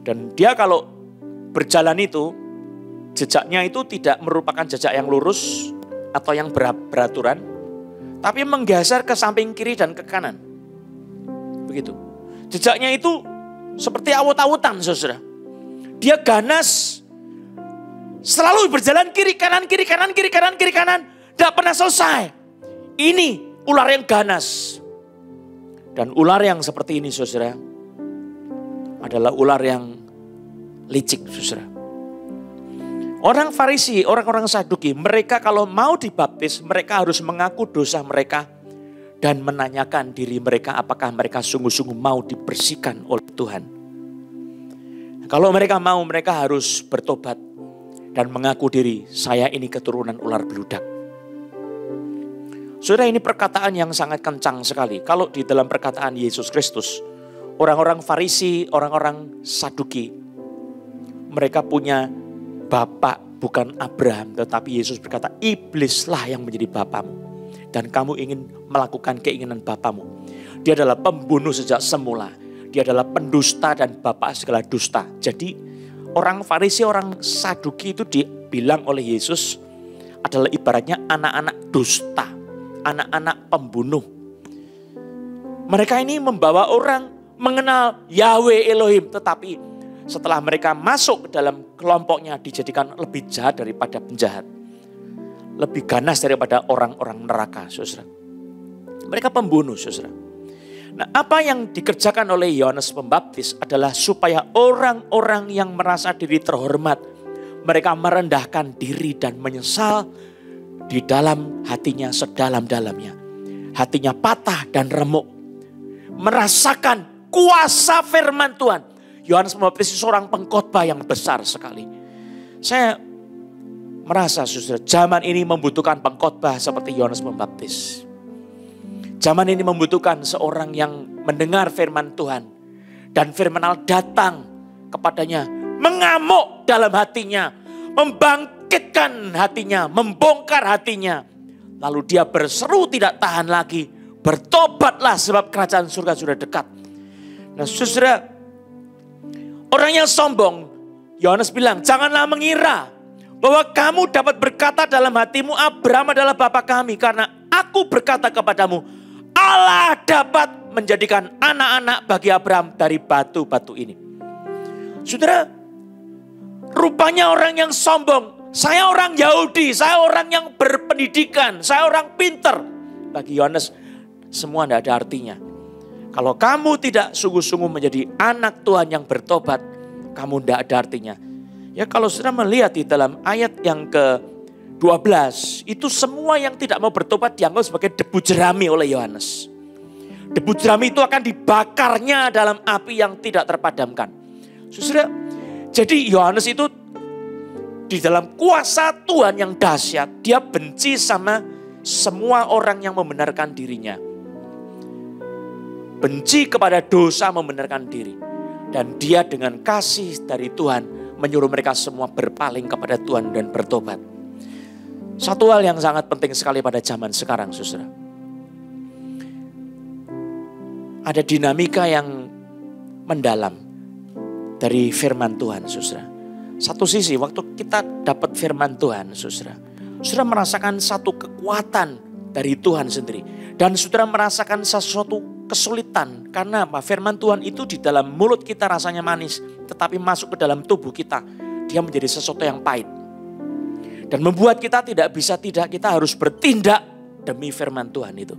Dan dia kalau berjalan itu, jejaknya itu tidak merupakan jejak yang lurus atau yang beraturan, tapi menggeser ke samping kiri dan ke kanan. Begitu. Jejaknya itu seperti awut-awutan, saudara. Dia ganas, selalu berjalan kiri kanan, kiri kanan, kiri kanan, kiri kanan. Tidak pernah selesai. Ini ular yang ganas. Dan ular yang seperti ini, saudara, adalah ular yang licik, saudara. Orang Farisi, orang-orang Saduki, mereka kalau mau dibaptis, mereka harus mengaku dosa mereka dan menanyakan diri mereka apakah mereka sungguh-sungguh mau dibersihkan oleh Tuhan. Kalau mereka mau, mereka harus bertobat dan mengaku diri, saya ini keturunan ular beludak. Saudara, ini perkataan yang sangat kencang sekali. Kalau di dalam perkataan Yesus Kristus, orang-orang Farisi, orang-orang Saduki, mereka punya bapak bukan Abraham, tetapi Yesus berkata, iblislah yang menjadi bapamu. Dan kamu ingin melakukan keinginan bapamu. Dia adalah pembunuh sejak semula. Dia adalah pendusta dan bapak segala dusta. Jadi orang Farisi, orang Saduki itu dibilang oleh Yesus adalah ibaratnya anak-anak dusta. Anak-anak pembunuh. Mereka ini membawa orang mengenal Yahweh Elohim, tetapi setelah mereka masuk ke dalam kelompoknya dijadikan lebih jahat daripada penjahat. Lebih ganas daripada orang-orang neraka, saudara. Mereka pembunuh, saudara. Nah, apa yang dikerjakan oleh Yohanes Pembaptis adalah supaya orang-orang yang merasa diri terhormat, mereka merendahkan diri dan menyesal di dalam hatinya sedalam-dalamnya. Hatinya patah dan remuk. Merasakan kuasa firman Tuhan. Yohanes Pembaptis seorang pengkhotbah yang besar sekali. Saya merasa, saudara, zaman ini membutuhkan pengkhotbah seperti Yohanes Pembaptis. Zaman ini membutuhkan seorang yang mendengar firman Tuhan. Dan firman Allah datang kepadanya, mengamuk dalam hatinya, membangkitkan hatinya, membongkar hatinya. Lalu dia berseru tidak tahan lagi, bertobatlah sebab kerajaan surga sudah dekat. Nah, saudara, orang yang sombong, Yohanes bilang, janganlah mengira bahwa kamu dapat berkata dalam hatimu, Abraham adalah bapa kami. Karena aku berkata kepadamu, Allah dapat menjadikan anak-anak bagi Abraham dari batu-batu ini. Saudara, rupanya orang yang sombong, saya orang Yahudi, saya orang yang berpendidikan, saya orang pinter. Bagi Yohanes, semua tidak ada artinya. Kalau kamu tidak sungguh-sungguh menjadi anak Tuhan yang bertobat, kamu tidak ada artinya. Ya, kalau sudah melihat di dalam ayat yang ke-12, itu semua yang tidak mau bertobat dianggap sebagai debu jerami oleh Yohanes. Debu jerami itu akan dibakarnya dalam api yang tidak terpadamkan. Saudara, jadi Yohanes itu di dalam kuasa Tuhan yang dahsyat, dia benci sama semua orang yang membenarkan dirinya. Benci kepada dosa membenarkan diri. Dan dia dengan kasih dari Tuhan menyuruh mereka semua berpaling kepada Tuhan dan bertobat. Satu hal yang sangat penting sekali pada zaman sekarang, saudara. Ada dinamika yang mendalam dari firman Tuhan, saudara. Satu sisi waktu kita dapat firman Tuhan, saudara, saudara merasakan satu kekuatan dari Tuhan sendiri. Dan saudara merasakan sesuatu kesulitan. Karena apa? Firman Tuhan itu di dalam mulut kita rasanya manis. Tetapi masuk ke dalam tubuh kita, dia menjadi sesuatu yang pahit. Dan membuat kita tidak bisa tidak, kita harus bertindak demi firman Tuhan itu.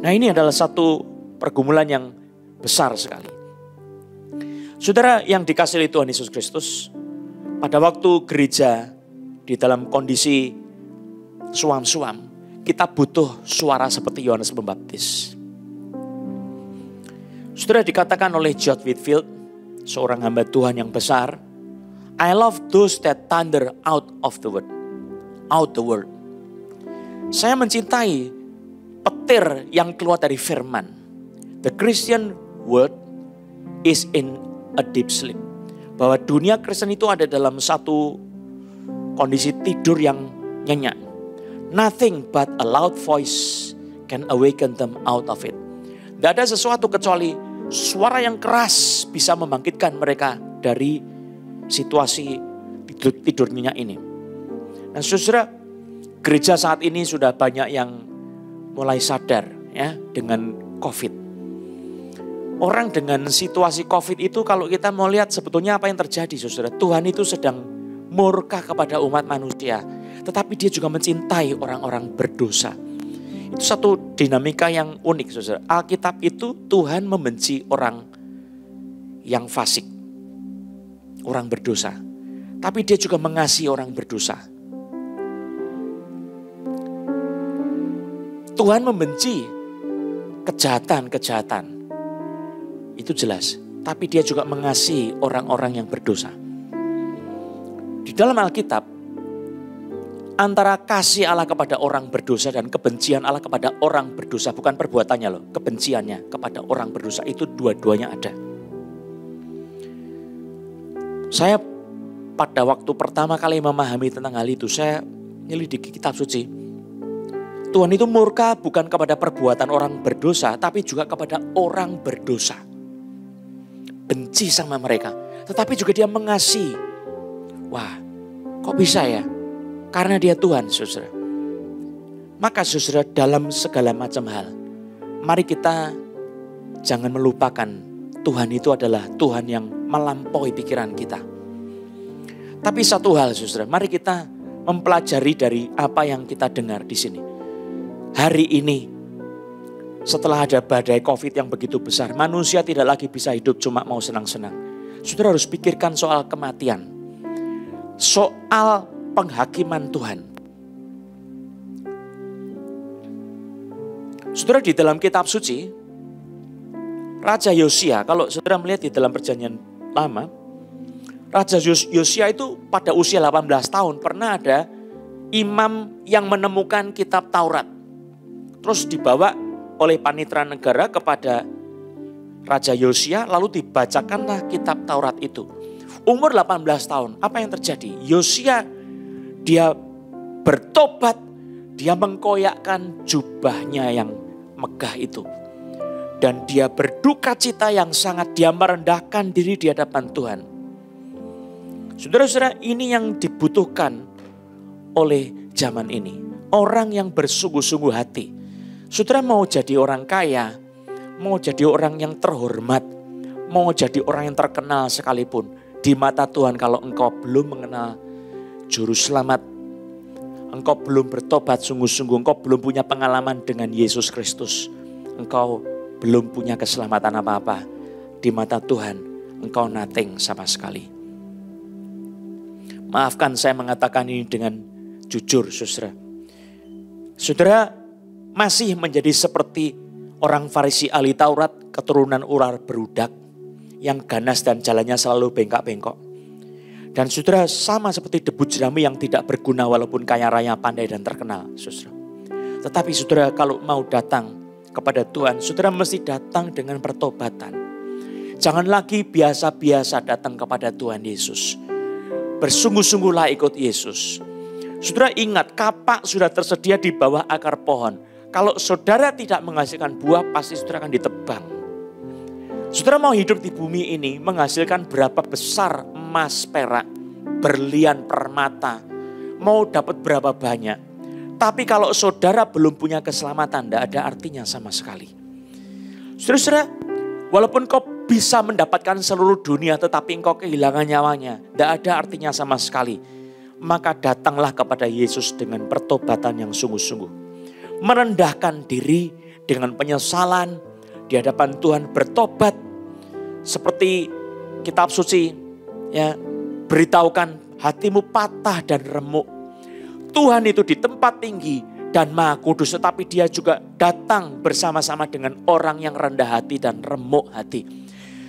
Nah, ini adalah satu pergumulan yang besar sekali. Saudara yang dikasihi Tuhan Yesus Kristus, pada waktu gereja di dalam kondisi suam-suam, kita butuh suara seperti Yohanes Pembaptis. Saudara, dikatakan oleh George Whitefield, seorang hamba Tuhan yang besar, I love those that thunder out of the word. Out the word. Saya mencintai petir yang keluar dari firman. The Christian world is in a deep sleep. Bahwa dunia Kristen itu ada dalam satu kondisi tidur yang nyenyak. Nothing but a loud voice can awaken them out of it. Tidak ada sesuatu kecuali suara yang keras bisa membangkitkan mereka dari situasi tidur nyenyak ini. Dan saudara, gereja saat ini sudah banyak yang mulai sadar ya dengan COVID. Orang dengan situasi COVID itu kalau kita mau lihat sebetulnya apa yang terjadi, saudara. Tuhan itu sedang murka kepada umat manusia. Tetapi dia juga mencintai orang-orang berdosa. Itu satu dinamika yang unik, saudara. Alkitab itu Tuhan membenci orang yang fasik. Orang berdosa. Tapi dia juga mengasihi orang berdosa. Tuhan membenci kejahatan-kejahatan. Itu jelas. Tapi dia juga mengasihi orang-orang yang berdosa. Di dalam Alkitab, antara kasih Allah kepada orang berdosa dan kebencian Allah kepada orang berdosa, bukan perbuatannya loh, kebenciannya kepada orang berdosa itu dua-duanya ada. Saya pada waktu pertama kali memahami tentang hal itu, saya nyelidiki kitab suci. Tuhan itu murka bukan kepada perbuatan orang berdosa, tapi juga kepada orang berdosa. Benci sama mereka, tetapi juga dia mengasihi. Wah, kok bisa ya? Karena dia Tuhan, saudara. Maka saudara, dalam segala macam hal, mari kita jangan melupakan Tuhan itu adalah Tuhan yang melampaui pikiran kita. Tapi satu hal, saudara, mari kita mempelajari dari apa yang kita dengar di sini. Hari ini, setelah ada badai COVID yang begitu besar, manusia tidak lagi bisa hidup cuma mau senang-senang. Saudara harus pikirkan soal kematian. Soal penghakiman Tuhan. Saudara, di dalam kitab suci, Raja Yosia, kalau saudara melihat di dalam perjanjian lama, Raja Yosia itu pada usia 18 tahun pernah ada imam yang menemukan kitab Taurat. Terus dibawa oleh panitera negara kepada Raja Yosia, lalu dibacakanlah kitab Taurat itu. Umur 18 tahun, apa yang terjadi? Yosia dia bertobat, dia mengkoyakkan jubahnya yang megah itu. Dan dia berduka cita yang sangat, dia merendahkan diri di hadapan Tuhan. Saudara-saudara, ini yang dibutuhkan oleh zaman ini. Orang yang bersungguh-sungguh hati. Saudara mau jadi orang kaya, mau jadi orang yang terhormat, mau jadi orang yang terkenal sekalipun. Di mata Tuhan kalau engkau belum mengenal Juru Selamat, engkau belum bertobat sungguh-sungguh, engkau belum punya pengalaman dengan Yesus Kristus, engkau belum punya keselamatan apa-apa. Di mata Tuhan, engkau nothing sama sekali. Maafkan saya mengatakan ini dengan jujur, saudara. Saudara masih menjadi seperti orang Farisi ahli Taurat, keturunan ular berudak, yang ganas dan jalannya selalu bengkak-bengkok. Dan saudara sama seperti debu jerami yang tidak berguna walaupun kaya raya, pandai dan terkenal, saudara. Tetapi saudara kalau mau datang kepada Tuhan, saudara mesti datang dengan pertobatan. Jangan lagi biasa-biasa datang kepada Tuhan Yesus. Bersungguh-sungguhlah ikut Yesus. Saudara ingat, kapak sudah tersedia di bawah akar pohon. Kalau saudara tidak menghasilkan buah, pasti saudara akan ditebang. Saudara mau hidup di bumi ini menghasilkan berapa besar emas, perak, berlian, permata. Mau dapat berapa banyak. Tapi kalau saudara belum punya keselamatan, tidak ada artinya sama sekali. Saudara, walaupun kau bisa mendapatkan seluruh dunia tetapi engkau kehilangan nyawanya, tidak ada artinya sama sekali. Maka datanglah kepada Yesus dengan pertobatan yang sungguh-sungguh. Merendahkan diri dengan penyesalan di hadapan Tuhan, bertobat seperti kitab suci ya beritahukan, hatimu patah dan remuk. Tuhan itu di tempat tinggi dan Maha Kudus, tetapi Dia juga datang bersama-sama dengan orang yang rendah hati dan remuk hati.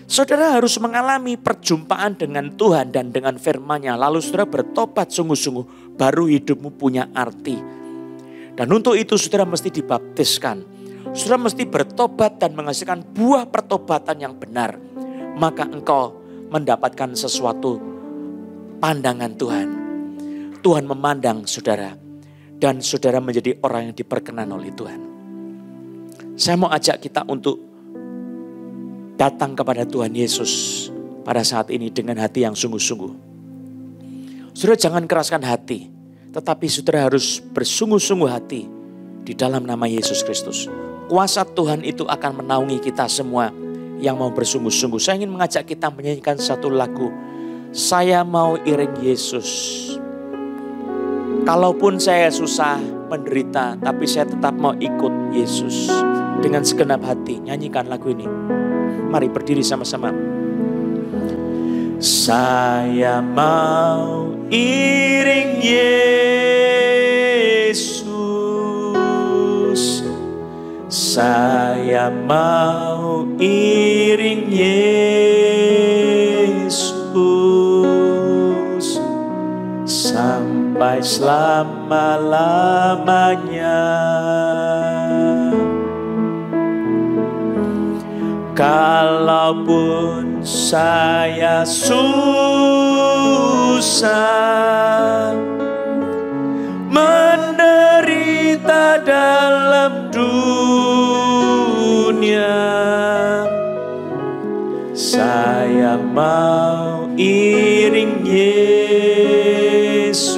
Saudara harus mengalami perjumpaan dengan Tuhan dan dengan firman-Nya, lalu saudara bertobat sungguh-sungguh, baru hidupmu punya arti. Dan untuk itu saudara mesti dibaptiskan. Saudara mesti bertobat dan menghasilkan buah pertobatan yang benar. Maka engkau mendapatkan sesuatu pandangan Tuhan. Tuhan memandang saudara. Dan saudara menjadi orang yang diperkenan oleh Tuhan. Saya mau ajak kita untuk datang kepada Tuhan Yesus pada saat ini dengan hati yang sungguh-sungguh. Saudara jangan keraskan hati. Tetapi saudara harus bersungguh-sungguh hati di dalam nama Yesus Kristus. Kuasa Tuhan itu akan menaungi kita semua yang mau bersungguh-sungguh. Saya ingin mengajak kita menyanyikan satu lagu. Saya mau iring Yesus. Kalaupun saya susah, menderita, tapi saya tetap mau ikut Yesus. Dengan segenap hati, nyanyikan lagu ini. Mari berdiri sama-sama. Saya mau iring Yesus. Saya mau iring Yesus. Sampai selama-lamanya. Kalaupun saya susah, menderita dalam dunia, saya mau iring Yesus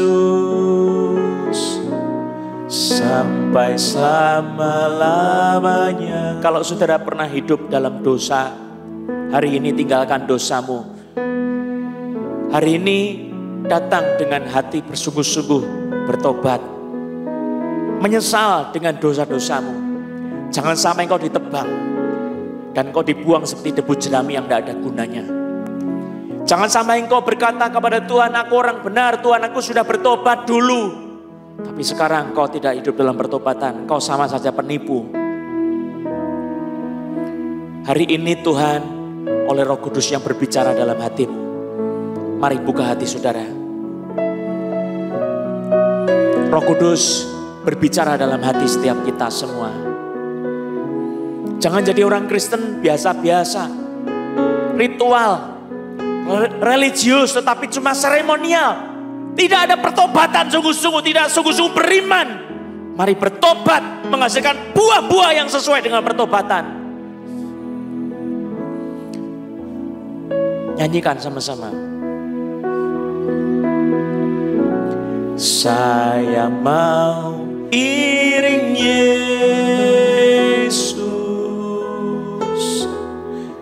sampai selama-lamanya. Kalau saudara pernah hidup dalam dosa, hari ini tinggalkan dosamu. Hari ini datang dengan hati bersungguh-sungguh bertobat. Menyesal dengan dosa-dosamu. Jangan sampai engkau ditebang dan engkau dibuang seperti debu jerami yang tidak ada gunanya. Jangan sampai engkau berkata kepada Tuhan, aku orang benar, Tuhan aku sudah bertobat dulu. Tapi sekarang engkau tidak hidup dalam pertobatan, engkau sama saja penipu. Hari ini Tuhan oleh Roh Kudus yang berbicara dalam hatimu. Mari buka hati saudara. Roh Kudus berbicara dalam hati setiap kita semua. Jangan jadi orang Kristen biasa-biasa, ritual, religius tetapi cuma seremonial. Tidak ada pertobatan sungguh-sungguh, tidak sungguh-sungguh beriman. Mari bertobat, menghasilkan buah-buah yang sesuai dengan pertobatan. Nyanyikan sama-sama. Saya mau iring Yesus.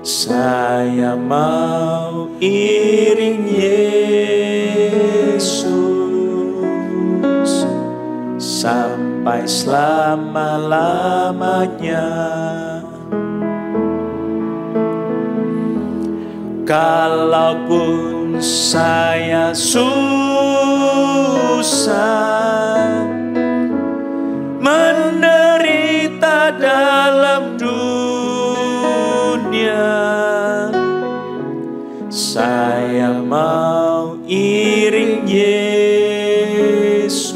Saya mau iring Yesus sampai selama-lamanya. Kalaupun saya susah, menderita dalam dunia, saya mau iring Yesus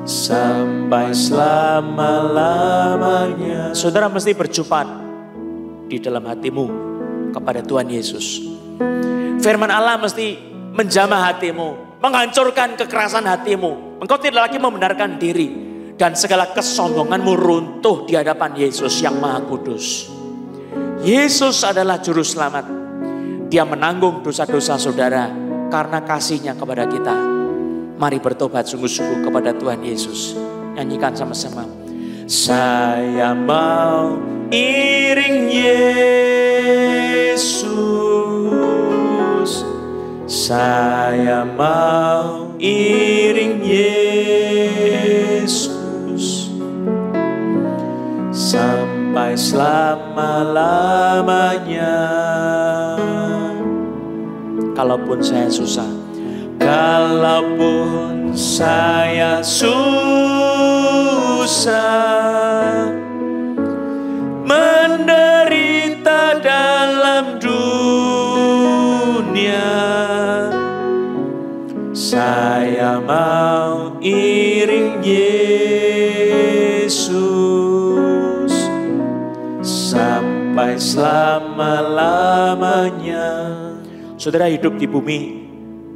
sampai selama-lamanya. Saudara mesti berjumpa di dalam hatimu kepada Tuhan Yesus. Firman Allah mesti menjamah hatimu, menghancurkan kekerasan hatimu. Engkau tidak lagi membenarkan diri dan segala kesombonganmu runtuh di hadapan Yesus yang Maha Kudus. Yesus adalah juru selamat. Dia menanggung dosa-dosa saudara karena kasih-Nya kepada kita. Mari bertobat sungguh-sungguh kepada Tuhan Yesus. Nyanyikan sama-sama. Saya mau iring Yesus. Saya mau iring Yesus selama-lamanya. Kalaupun saya susah, kalaupun saya susah, menderita dalam dunia, saya mau iring Yesus sampai selama-lamanya. Saudara, hidup di bumi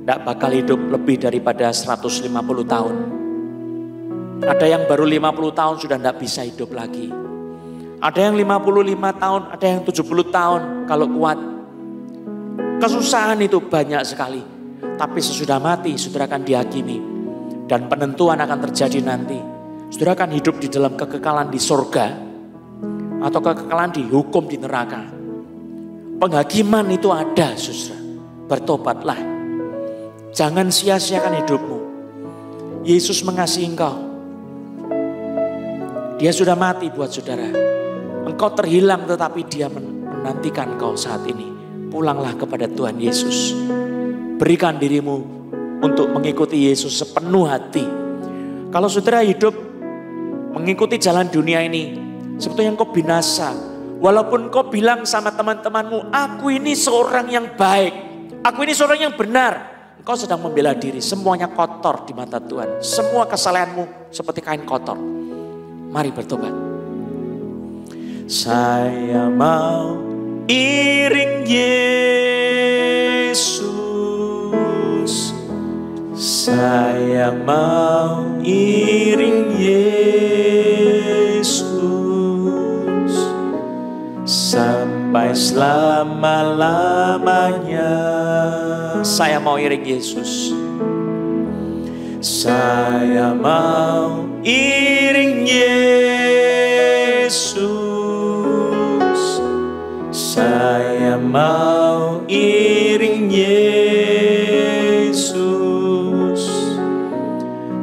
tidak bakal hidup lebih daripada 150 tahun. Ada yang baru 50 tahun sudah tidak bisa hidup lagi. Ada yang 55 tahun, ada yang 70 tahun kalau kuat. Kesusahan itu banyak sekali. Tapi sesudah mati, saudara akan dihakimi. Dan penentuan akan terjadi nanti. Saudara akan hidup di dalam kekekalan di surga. Atau kekekalan dihukum di neraka. Penghakiman itu ada, saudara. Bertobatlah. Jangan sia-siakan hidupmu. Yesus mengasihi engkau. Dia sudah mati buat saudara. Engkau terhilang tetapi dia menantikan engkau saat ini. Pulanglah kepada Tuhan Yesus. Berikan dirimu untuk mengikuti Yesus sepenuh hati. Kalau saudara hidup mengikuti jalan dunia ini, sebetulnya engkau binasa. Walaupun kau bilang sama teman-temanmu, aku ini seorang yang baik. Aku ini seorang yang benar. Engkau sedang membela diri. Semuanya kotor di mata Tuhan. Semua kesalahanmu seperti kain kotor. Mari bertobat. Saya mau iring Yesus. Saya mau iring Yesus sampai selama-lamanya. Saya mau iring Yesus. Saya mau iring Yesus. Saya mau iring Yesus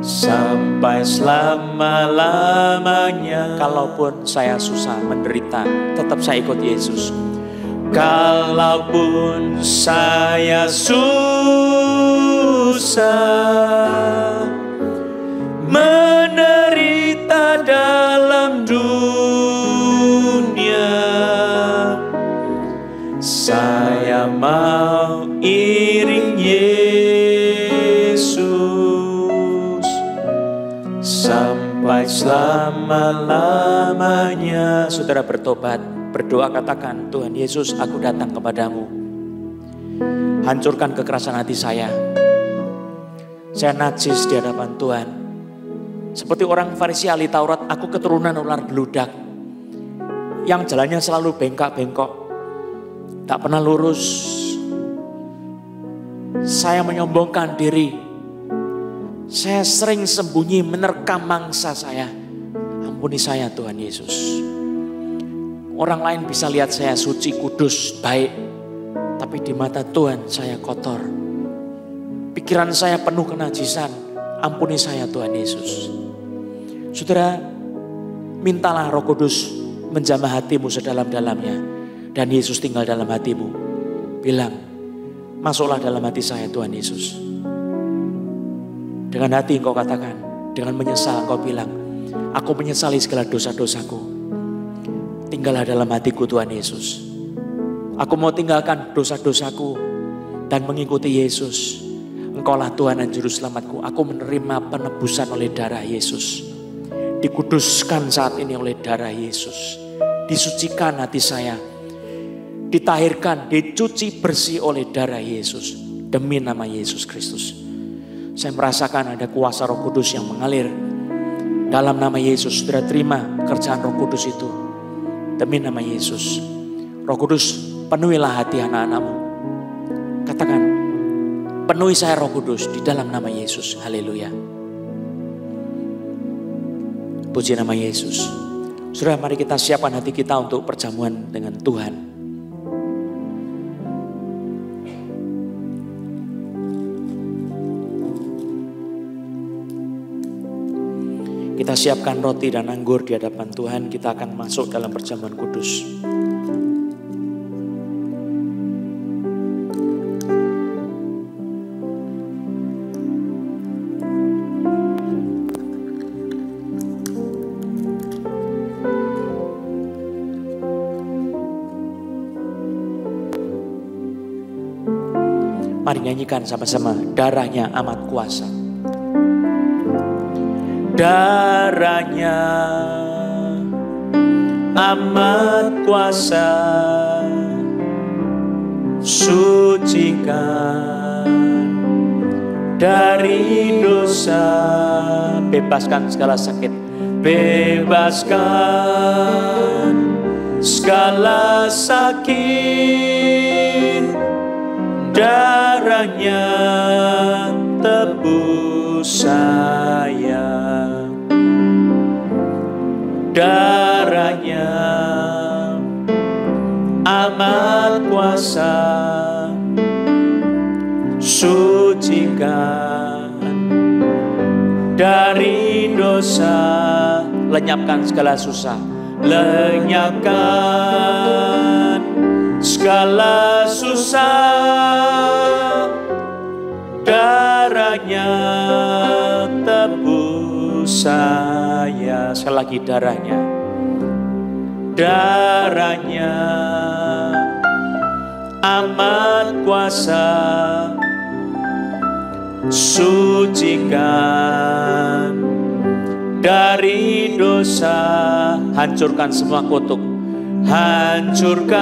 sampai selama-lamanya. Kalaupun saya susah menderita, tetap saya ikut Yesus. Kalaupun saya susah, menderita dalam dunia, saya mau iring Yesus sampai selama-lamanya. Saudara bertobat, berdoa, katakan, Tuhan Yesus, aku datang kepadamu. Hancurkan kekerasan hati saya. Saya najis di hadapan Tuhan. Seperti orang Farisi ahli Taurat, aku keturunan ular beludak. Yang jalannya selalu bengkak-bengkok. Tak pernah lurus. Saya menyombongkan diri. Saya sering sembunyi menerkam mangsa saya. Ampuni saya Tuhan Yesus. Orang lain bisa lihat saya suci, kudus, baik. Tapi di mata Tuhan saya kotor. Pikiran saya penuh kenajisan. Ampuni saya Tuhan Yesus. Saudara, mintalah Roh Kudus menjamah hatimu sedalam-dalamnya. Dan Yesus tinggal dalam hatimu. Bilang, masuklah dalam hati saya Tuhan Yesus. Dengan hati engkau katakan, dengan menyesal engkau bilang, aku menyesali segala dosa-dosaku. Tinggallah dalam hatiku Tuhan Yesus. Aku mau tinggalkan dosa-dosaku dan mengikuti Yesus. Engkaulah Tuhan dan Juru Selamatku. Aku menerima penebusan oleh darah Yesus. Dikuduskan saat ini oleh darah Yesus. Disucikan hati saya. Ditahirkan, dicuci bersih oleh darah Yesus. Demi nama Yesus Kristus. Saya merasakan ada kuasa Roh Kudus yang mengalir. Dalam nama Yesus, saudara terima kerjaan Roh Kudus itu. Demi nama Yesus. Roh Kudus, penuhilah hati anak-anakmu. Katakan, penuhi saya Roh Kudus di dalam nama Yesus. Haleluya. Puji nama Yesus. Saudara, mari kita siapkan hati kita untuk perjamuan dengan Tuhan. Kita siapkan roti dan anggur di hadapan Tuhan, kita akan masuk dalam perjamuan kudus. Mari nyanyikan sama-sama, darahnya amat kuasa. Darahnya amat kuasa, sucikan dari dosa, bebaskan segala sakit, bebaskan segala sakit. Darahnya tebus saya, darahnya amat kuasa, sucikan dari dosa, lenyapkan segala susah, lenyapkan segala susah. Darahnya tebus saya. Sekali lagi, darahnya, darahnya amat kuasa, sucikan dari dosa, hancurkan semua kutuk, hancurkan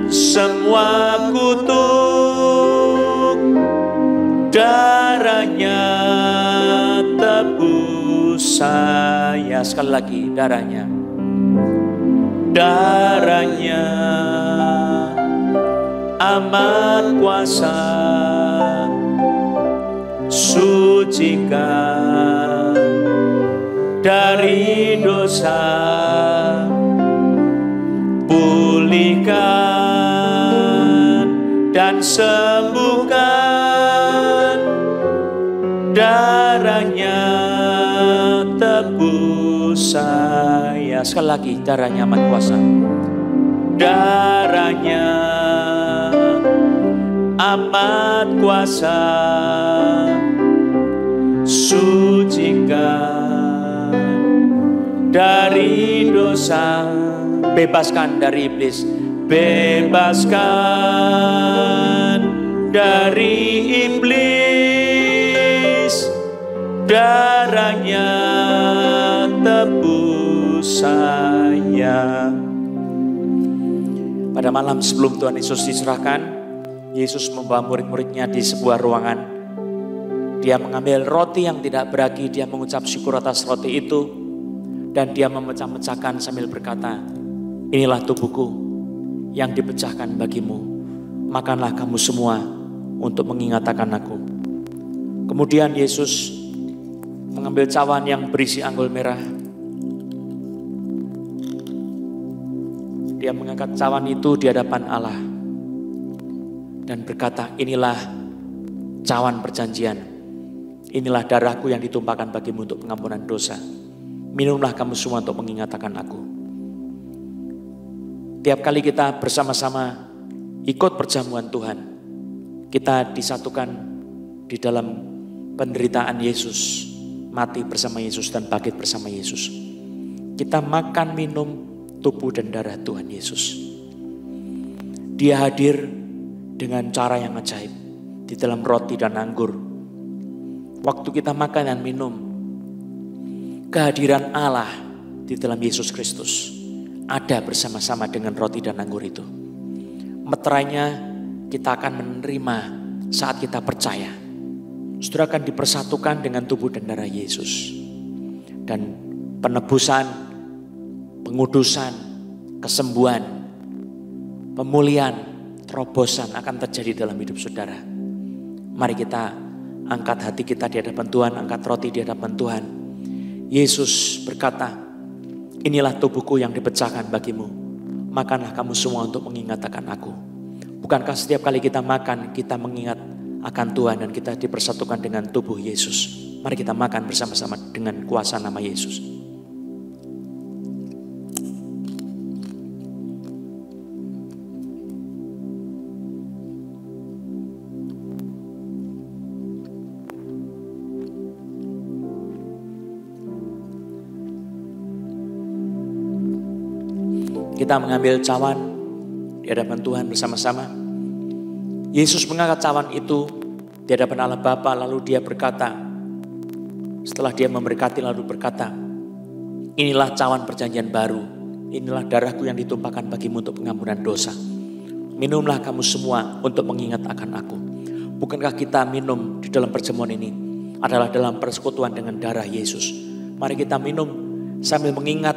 semua kutuk. Darahnya tebus saya. Sekali lagi, darahnya, darahnya amat kuasa, sucikan dari dosa, pulihkan dan sembuhkan. Darahnya tebus saya. Sekali lagi, darahnya amat kuasa, darahnya amat kuasa, sucikan dari dosa, bebaskan dari iblis, bebaskan dari iblis. Darahnya tebus saya. Pada malam sebelum Tuhan Yesus diserahkan, Yesus membawa murid-muridnya di sebuah ruangan. Dia mengambil roti yang tidak beragi, dia mengucap syukur atas roti itu, dan dia memecah-mecahkan sambil berkata, inilah tubuhku yang dipecahkan bagimu, makanlah kamu semua untuk mengingat akan aku. Kemudian Yesus mengambil cawan yang berisi anggur merah. Dia mengangkat cawan itu di hadapan Allah dan berkata, inilah cawan perjanjian, inilah darahku yang ditumpahkan bagimu untuk pengampunan dosa. Minumlah kamu semua untuk mengingat akan aku. Tiap kali kita bersama-sama ikut perjamuan Tuhan, kita disatukan di dalam penderitaan Yesus, mati bersama Yesus dan bangkit bersama Yesus. Kita makan minum tubuh dan darah Tuhan Yesus. Dia hadir dengan cara yang ajaib di dalam roti dan anggur. Waktu kita makan dan minum, kehadiran Allah di dalam Yesus Kristus ada bersama-sama dengan roti dan anggur itu. Meterainya kita akan menerima saat kita percaya. Saudara akan dipersatukan dengan tubuh dan darah Yesus. Dan penebusan, pengudusan, kesembuhan, pemulihan, terobosan akan terjadi dalam hidup saudara. Mari kita angkat hati kita di hadapan Tuhan, angkat roti di hadapan Tuhan. Yesus berkata, inilah tubuhku yang dipecahkan bagimu, makanlah kamu semua untuk mengingat akan aku. Bukankah setiap kali kita makan, kita mengingat akan Tuhan dan kita dipersatukan dengan tubuh Yesus. Mari kita makan bersama-sama dengan kuasa nama Yesus. Kita mengambil cawan di hadapan Tuhan bersama-sama. Yesus mengangkat cawan itu di hadapan Allah Bapa, lalu dia berkata, setelah dia memberkati lalu berkata, inilah cawan perjanjian baru, inilah darahku yang ditumpahkan bagimu untuk pengampunan dosa. Minumlah kamu semua untuk mengingat akan aku. Bukankah kita minum di dalam perjamuan ini adalah dalam persekutuan dengan darah Yesus? Mari kita minum sambil mengingat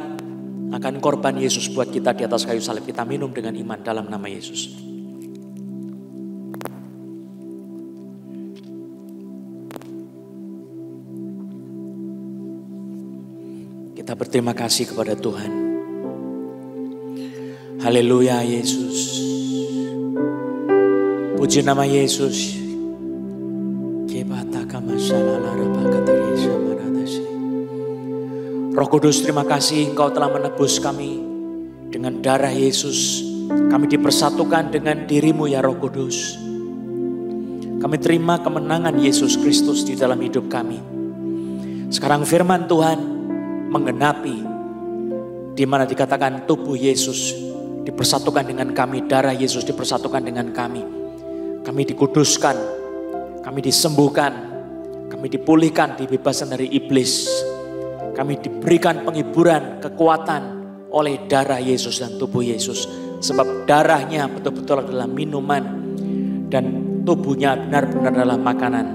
akan korban Yesus buat kita di atas kayu salib. Kita minum dengan iman dalam nama Yesus. Kita berterima kasih kepada Tuhan. Haleluya Yesus. Puji nama Yesus. Roh Kudus, terima kasih Engkau telah menebus kami dengan darah Yesus. Kami dipersatukan dengan dirimu ya Roh Kudus. Kami terima kemenangan Yesus Kristus di dalam hidup kami. Sekarang firman Tuhan menggenapi di mana dikatakan tubuh Yesus dipersatukan dengan kami, darah Yesus dipersatukan dengan kami. Kami dikuduskan, kami disembuhkan, kami dipulihkan, dibebaskan dari iblis. Kami diberikan penghiburan, kekuatan oleh darah Yesus dan tubuh Yesus. Sebab darahnya betul-betul adalah minuman dan tubuhnya benar-benar adalah makanan.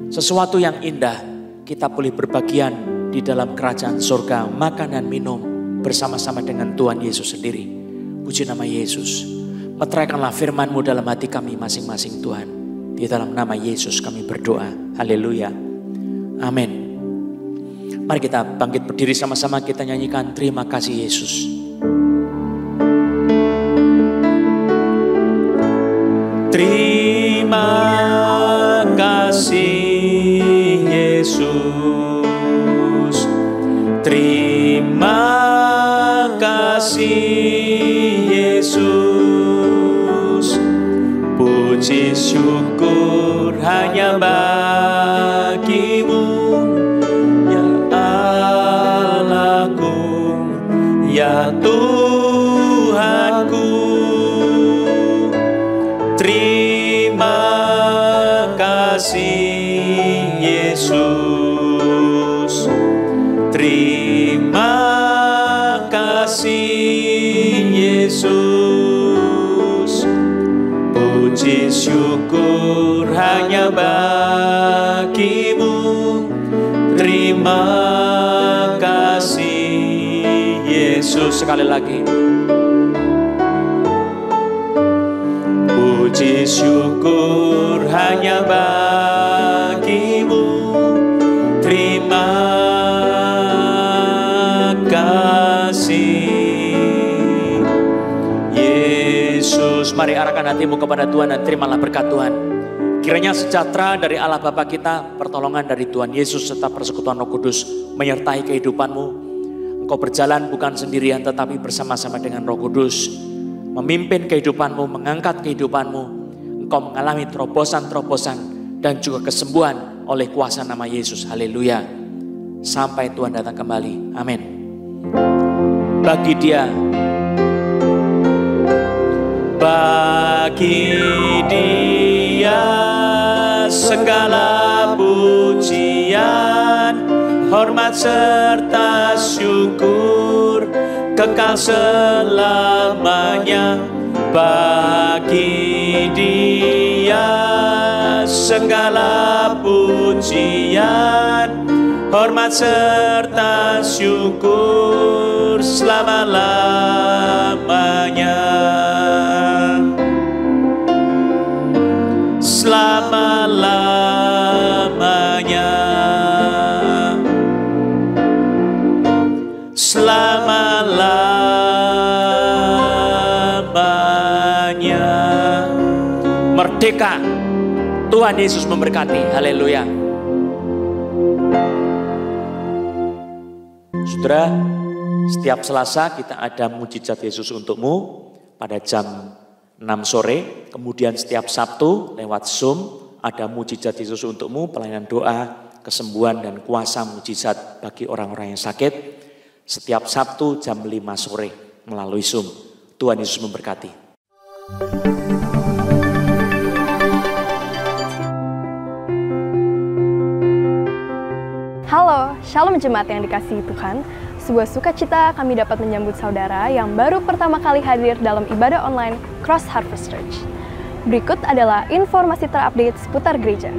Sesuatu yang indah, kita boleh berbagian di dalam kerajaan surga, makan dan minum bersama-sama dengan Tuhan Yesus sendiri. Puji nama Yesus. Meteraikanlah firman-Mu dalam hati kami masing-masing Tuhan. Di dalam nama Yesus kami berdoa. Haleluya. Amin. Mari kita bangkit berdiri sama-sama, kita nyanyikan terima kasih Yesus. Terima kasih Yesus. Terima kasih Yesus. Puji syukur hanya bagimu. Ya Tuhanku, terima kasih Yesus. Terima kasih Yesus. Puji syukur hanya bagimu. Terima kasih Yesus. Sekali lagi. Puji syukur hanya bagimu. Terima kasih Yesus. Mari arahkan hatimu kepada Tuhan dan terimalah berkat Tuhan. Kiranya sejahtera dari Allah Bapa kita, pertolongan dari Tuhan Yesus serta persekutuan Roh Kudus menyertai kehidupanmu. Engkau berjalan bukan sendirian tetapi bersama-sama dengan Roh Kudus. Memimpin kehidupanmu, mengangkat kehidupanmu. Engkau mengalami terobosan-terobosan dan juga kesembuhan oleh kuasa nama Yesus. Haleluya. Sampai Tuhan datang kembali. Amin. Bagi Dia segala pujian, hormat serta syukur kekal selamanya. Bagi Dia segala pujian, hormat serta syukur selama-lamanya. Selama-lamanya. Selama-lamanya. Merdeka. Tuhan Yesus memberkati. Haleluya. Saudara, setiap Selasa kita ada mujizat Yesus untukmu pada jam 6 sore. Kemudian setiap Sabtu lewat Zoom ada mujizat Yesus untukmu, pelayanan doa, kesembuhan dan kuasa mujizat bagi orang-orang yang sakit. Setiap Sabtu jam 5 sore melalui Zoom. Tuhan Yesus memberkati. Halo, Shalom Jemaat yang dikasihi Tuhan. Sebuah sukacita kami dapat menyambut saudara yang baru pertama kali hadir dalam ibadah online Cross Harvest Church. Berikut adalah informasi terupdate seputar gereja.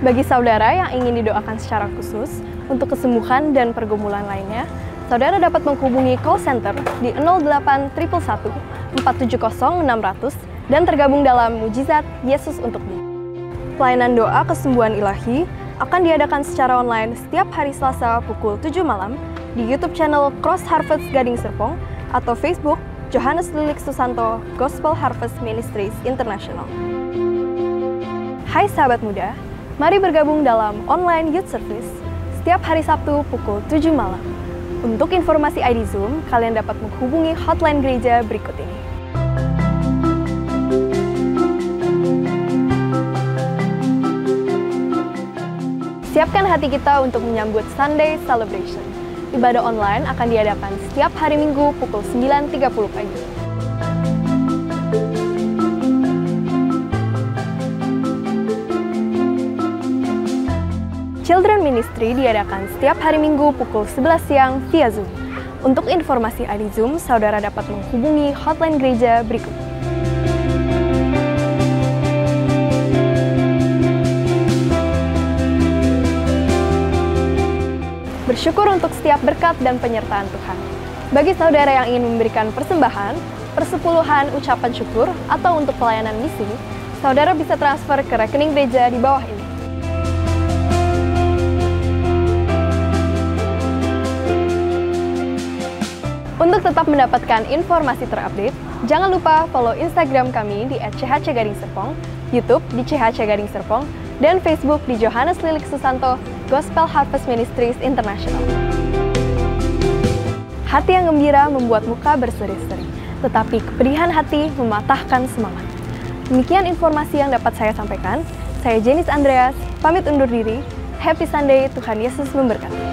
Bagi saudara yang ingin didoakan secara khusus untuk kesembuhan dan pergumulan lainnya, saudara dapat menghubungi call center di 08 111 470 600 dan tergabung dalam Mujizat Yesus Untukmu. Pelayanan doa kesembuhan ilahi akan diadakan secara online setiap hari Selasa pukul 7 malam di YouTube channel Cross Harvest Gading Serpong atau Facebook Johannes Lilik Susanto Gospel Harvest Ministries International. Hai sahabat muda, mari bergabung dalam online youth service setiap hari Sabtu pukul 7 malam. Untuk informasi ID Zoom, kalian dapat menghubungi hotline gereja berikut ini. Siapkan hati kita untuk menyambut Sunday Celebration. Ibadah online akan diadakan setiap hari Minggu pukul 9.30 pagi. Children Ministry diadakan setiap hari Minggu pukul 11 siang via Zoom. Untuk informasi ID Zoom, saudara dapat menghubungi hotline gereja berikut. Bersyukur untuk setiap berkat dan penyertaan Tuhan. Bagi saudara yang ingin memberikan persembahan, persepuluhan, ucapan syukur, atau untuk pelayanan misi, saudara bisa transfer ke rekening gereja di bawah ini. Untuk tetap mendapatkan informasi terupdate, jangan lupa follow Instagram kami di @chhcgadingserpong, YouTube di CHC Gading Serpong, dan Facebook di Johannes Lilik Susanto Gospel Harvest Ministries International. Hati yang gembira membuat muka berseri-seri, tetapi kepedihan hati mematahkan semangat. Demikian informasi yang dapat saya sampaikan. Saya Jenis Andreas, pamit undur diri. Happy Sunday, Tuhan Yesus memberkati.